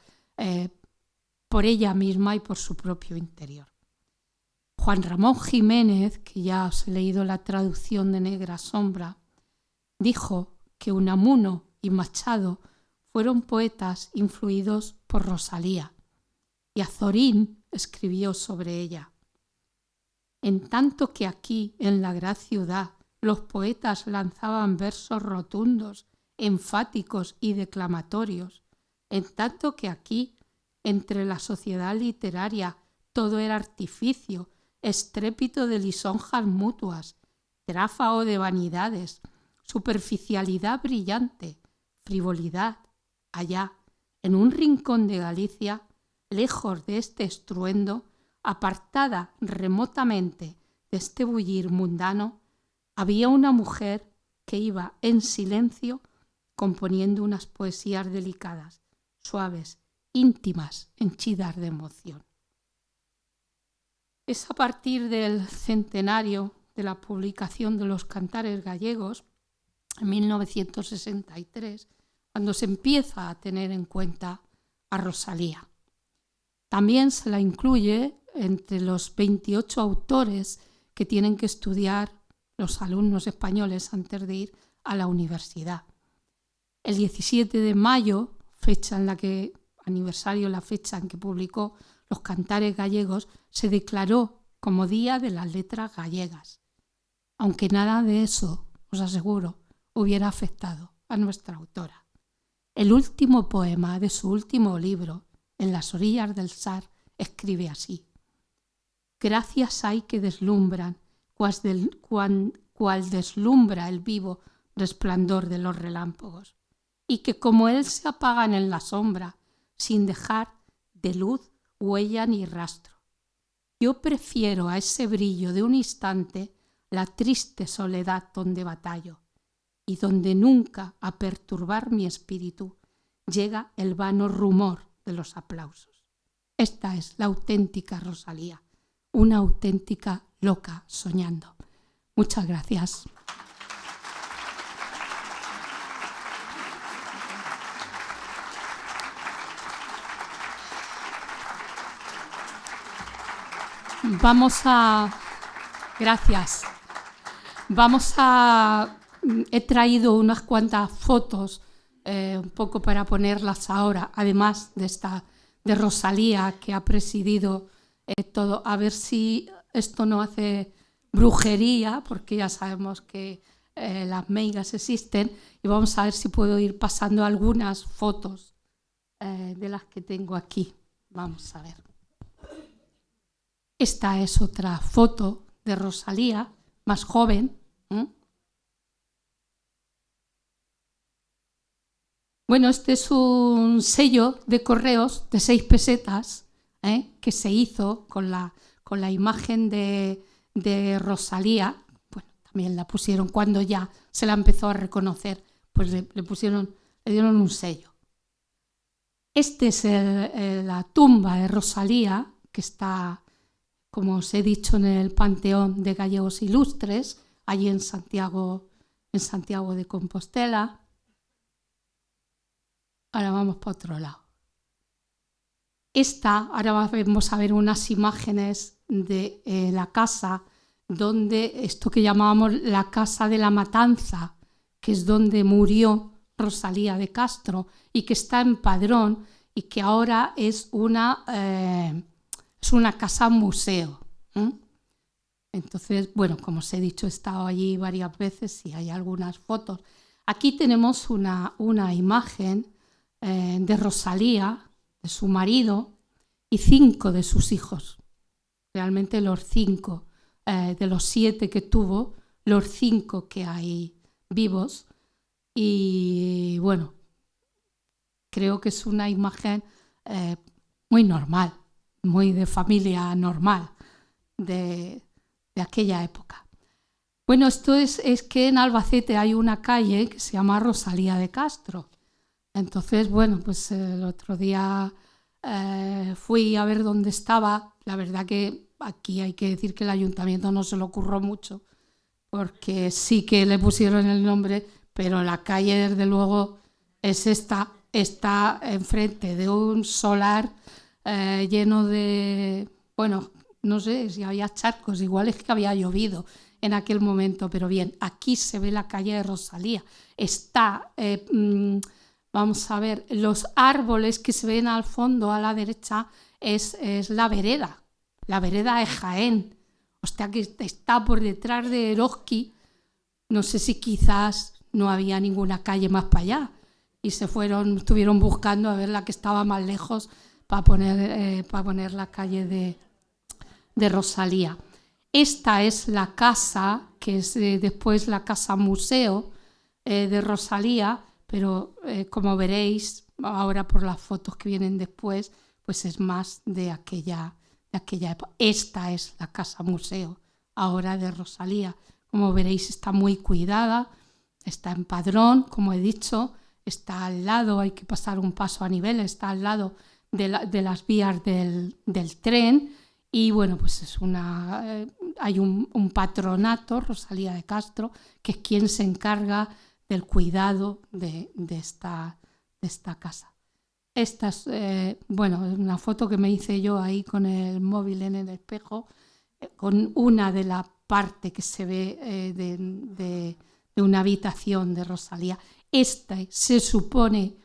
por ella misma y por su propio interior. Juan Ramón Jiménez, que ya os he leído la traducción de Negra Sombra, dijo que Unamuno y Machado fueron poetas influidos por Rosalía, y Azorín escribió sobre ella. En tanto que aquí, en la gran ciudad, los poetas lanzaban versos rotundos, enfáticos y declamatorios, en tanto que aquí, entre la sociedad literaria, todo era artificio, estrépito de lisonjas mutuas, tráfago de vanidades, superficialidad brillante, frivolidad. Allá, en un rincón de Galicia, lejos de este estruendo, apartada remotamente de este bullir mundano, había una mujer que iba en silencio componiendo unas poesías delicadas, suaves, íntimas, henchidas de emoción. Es a partir del centenario de la publicación de los Cantares Gallegos, en 1963, cuando se empieza a tener en cuenta a Rosalía. También se la incluye entre los 28 autores que tienen que estudiar los alumnos españoles antes de ir a la universidad. El 17 de mayo, aniversario la fecha en que publicó los Cantares Gallegos, se declaró como Día de las Letras Gallegas, aunque nada de eso, os aseguro, hubiera afectado a nuestra autora. El último poema de su último libro, En las orillas del Sar, escribe así: gracias hay que deslumbran, cual deslumbra el vivo resplandor de los relámpagos, y que como él se apagan en la sombra, sin dejar de luz huella ni rastro. Yo prefiero a ese brillo de un instante la triste soledad donde batallo, y donde nunca a perturbar mi espíritu llega el vano rumor de los aplausos. Esta es la auténtica Rosalía, una auténtica loca soñando. Muchas gracias. He traído unas cuantas fotos un poco para ponerlas ahora, además de Rosalía, que ha presidido todo. A ver si esto no hace brujería, porque ya sabemos que las meigas existen, y vamos a ver si puedo ir pasando algunas fotos de las que tengo aquí. Vamos a ver. Esta es otra foto de Rosalía, más joven. Bueno, este es un sello de correos de 6 pesetas que se hizo con la imagen de Rosalía. Bueno, también la pusieron cuando ya se la empezó a reconocer, pues le dieron un sello. Este es la tumba de Rosalía, que está, como os he dicho, en el Panteón de Gallegos Ilustres, allí en Santiago de Compostela. Ahora vamos para otro lado. Ahora vamos a ver unas imágenes de la casa donde esto que llamábamos la Casa de la Matanza, que es donde murió Rosalía de Castro y que está en Padrón y que ahora es una casa museo. Entonces, bueno, como os he dicho, he estado allí varias veces y hay algunas fotos. Aquí tenemos una imagen de Rosalía, de su marido y 5 de sus hijos. Realmente los 5, de los 7 que tuvo, los 5 que hay vivos. Y bueno, creo que es una imagen muy normal, muy de familia normal de aquella época. Bueno, esto es que en Albacete hay una calle que se llama Rosalía de Castro. Entonces, bueno, pues el otro día fui a ver dónde estaba. La verdad que aquí hay que decir que el ayuntamiento no se lo ocurrió mucho, porque sí que le pusieron el nombre, pero la calle, desde luego, es esta. Está enfrente de un solar lleno de, bueno, no sé si había charcos, igual es que había llovido en aquel momento, pero bien, aquí se ve la calle de Rosalía. Está, vamos a ver, los árboles que se ven al fondo, a la derecha, es la vereda de Jaén. O sea, que está por detrás de Eroski. No sé si quizás no había ninguna calle más para allá y estuvieron buscando a ver la que estaba más lejos para poner la calle de Rosalía. Esta es la casa, que es después la casa museo de Rosalía, pero como veréis ahora por las fotos que vienen después, pues es más de aquella época. Esta es la casa museo ahora de Rosalía. Como veréis, está muy cuidada, está en Padrón, como he dicho, está al lado, hay que pasar un paso a nivel, está al lado de las vías del tren. Y bueno, pues hay un patronato, Rosalía de Castro, que es quien se encarga del cuidado de esta casa. Esta es, una foto que me hice yo ahí con el móvil en el espejo, con una de la parte que se ve de una habitación de Rosalía. Este se supone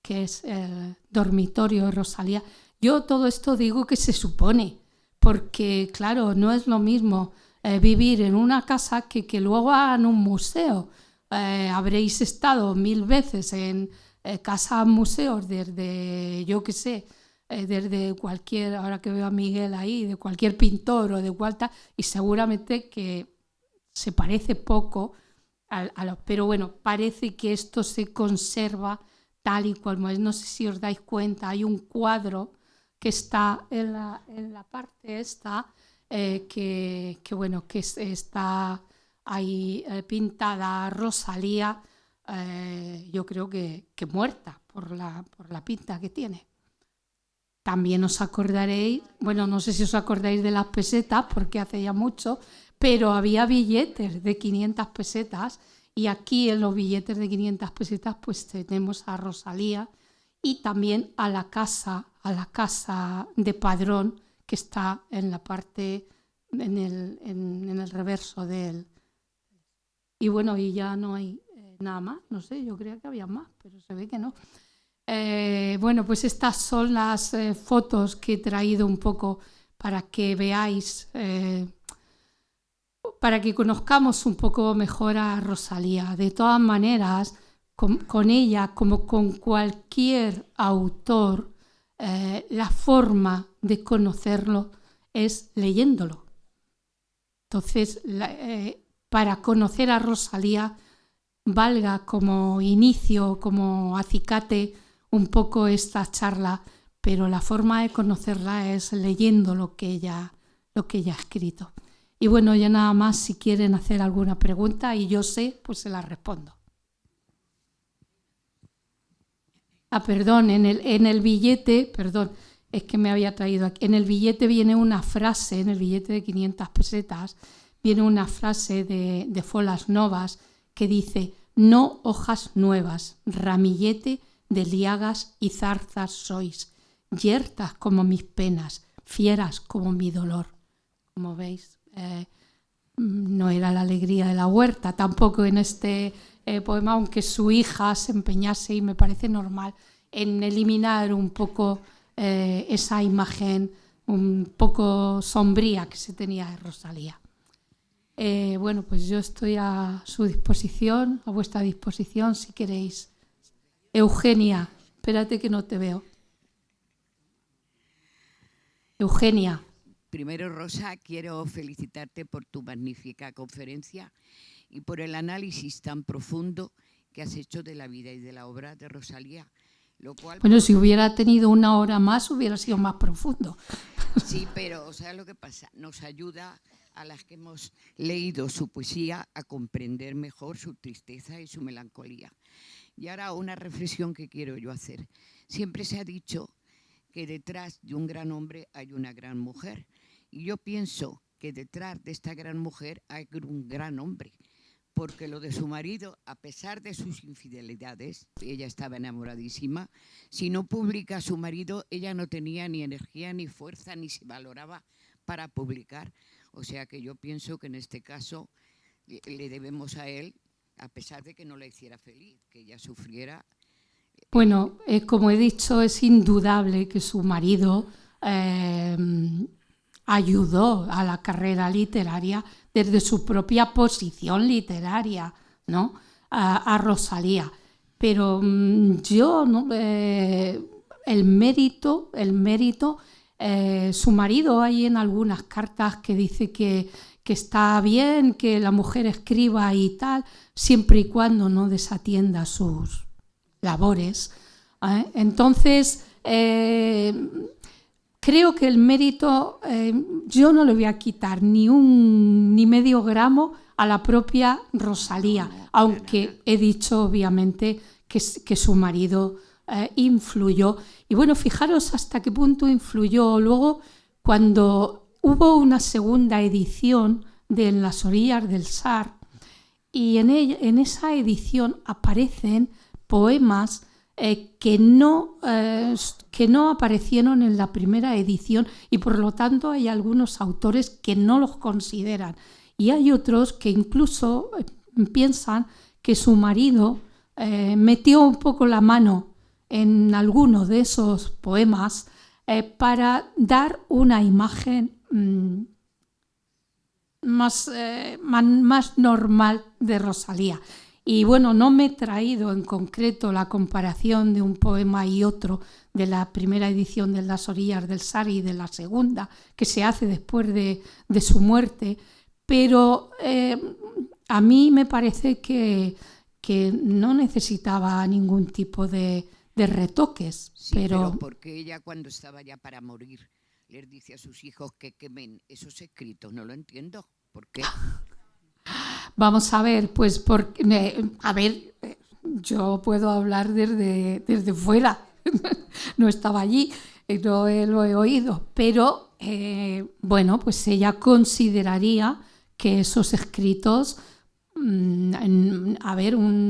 que es el dormitorio de Rosalía. Yo todo esto digo que se supone, porque claro, no es lo mismo vivir en una casa que luego hagan un museo. Habréis estado 1000 veces en casas museos desde, yo qué sé, desde cualquier, ahora que veo a Miguel ahí, de cualquier pintor o de cualta, y seguramente que se parece poco pero bueno, parece que esto se conserva tal y cual es. No sé si os dais cuenta, hay un cuadro que está en la parte esta, que está ahí pintada Rosalía, yo creo que muerta por la pinta que tiene. También os acordaréis, bueno, no sé si os acordáis de las pesetas, porque hace ya mucho, pero había billetes de 500 pesetas y aquí en los billetes de 500 pesetas pues tenemos a Rosalía y también a la casa de Padrón, que está en la parte, en el reverso de él. Y bueno, y ya no hay nada más, no sé, yo creía que había más, pero se ve que no. Bueno, pues estas son las fotos que he traído un poco para que veáis, para que conozcamos un poco mejor a Rosalía. De todas maneras, con ella, como con cualquier autor, la forma de conocerlo es leyéndolo. Entonces, para conocer a Rosalía, valga como inicio, como acicate un poco esta charla, pero la forma de conocerla es leyendo lo que ella ha escrito. Y bueno, ya nada más, si quieren hacer alguna pregunta y yo sé, pues se la respondo. Perdón, en el billete, perdón, es que me había traído aquí, en el billete viene una frase, en el billete de 500 pesetas, viene una frase de Folas Novas que dice: no hojas nuevas, ramillete de liagas y zarzas sois, yertas como mis penas, fieras como mi dolor. Como veis, no era la alegría de la huerta, tampoco en este poema, aunque su hija se empeñase, y me parece normal, en eliminar un poco esa imagen un poco sombría que se tenía de Rosalía. Bueno, pues yo estoy a su disposición, a vuestra disposición, si queréis. Eugenia, espérate que no te veo. Eugenia. Primero, Rosa, quiero felicitarte por tu magnífica conferencia y por el análisis tan profundo que has hecho de la vida y de la obra de Rosalía. Lo cual, bueno, si hubiera tenido una hora más, hubiera sido más profundo. Sí, pero ¿sabes lo que pasa? Nos ayuda a las que hemos leído su poesía a comprender mejor su tristeza y su melancolía. Y ahora una reflexión que quiero yo hacer. Siempre se ha dicho que detrás de un gran hombre hay una gran mujer. Y yo pienso que detrás de esta gran mujer hay un gran hombre. Porque lo de su marido, a pesar de sus infidelidades, ella estaba enamoradísima, si no publica a su marido, ella no tenía ni energía, ni fuerza, ni se valoraba para publicar. O sea que yo pienso que en este caso le debemos a él, a pesar de que no la hiciera feliz, que ella sufriera. Bueno, como he dicho, es indudable que su marido ayudó a la carrera literaria desde su propia posición literaria, ¿no? A Rosalía. Pero yo, ¿no? el mérito, su marido, hay en algunas cartas que dice que está bien que la mujer escriba y tal, siempre y cuando no desatienda sus labores. Entonces, creo que el mérito yo no le voy a quitar ni medio gramo a la propia Rosalía, aunque he dicho obviamente que su marido influyó. Y bueno, fijaros hasta qué punto influyó. Luego, cuando hubo una segunda edición de En las orillas del Sar, y en esa edición aparecen poemas que no aparecieron en la primera edición, y por lo tanto hay algunos autores que no los consideran, y hay otros que incluso piensan que su marido metió un poco la mano en algunos de esos poemas para dar una imagen más normal de Rosalía. Y bueno, no me he traído en concreto la comparación de un poema y otro de la primera edición de Las orillas del Sar y de la segunda, que se hace después de su muerte, pero a mí me parece que no necesitaba ningún tipo de retoques. Sí, pero porque ella, cuando estaba ya para morir, les dice a sus hijos que quemen esos escritos. No lo entiendo. ¿Por qué? Vamos a ver, pues yo puedo hablar desde fuera, no estaba allí, no lo he oído, pero bueno, pues ella consideraría que esos escritos, un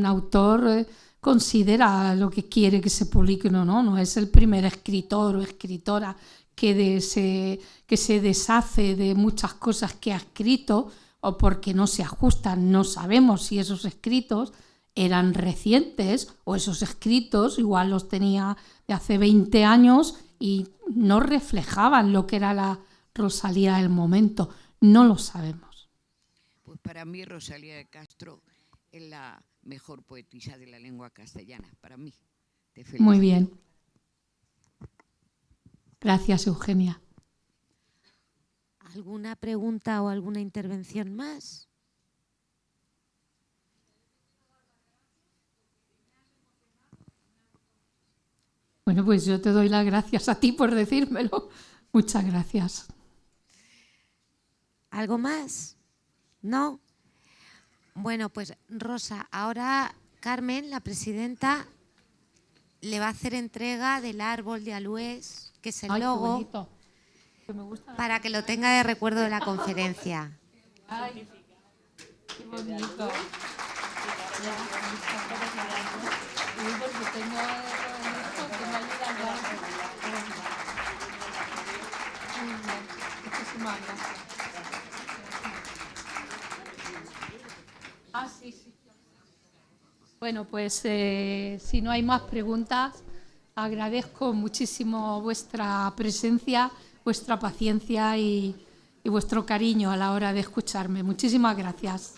autor considera lo que quiere que se publique, no es el primer escritor o escritora que se deshace de muchas cosas que ha escrito, o porque no se ajustan. No sabemos si esos escritos eran recientes o esos escritos igual los tenía de hace 20 años y no reflejaban lo que era la Rosalía del momento. No lo sabemos. Pues para mí Rosalía de Castro es la mejor poetisa de la lengua castellana, para mí. Te felicito. Muy bien. Gracias, Eugenia. ¿Alguna pregunta o alguna intervención más? Bueno, pues yo te doy las gracias a ti por decírmelo. Muchas gracias. ¿Algo más? ¿No? Bueno, pues Rosa, ahora Carmen, la presidenta, le va a hacer entrega del árbol de aloes, que es el logo, para que lo tenga de recuerdo de la conferencia. Ay, qué bonito. Sí, sí. Bueno, pues si no hay más preguntas, agradezco muchísimo vuestra presencia, vuestra paciencia y vuestro cariño a la hora de escucharme. Muchísimas gracias.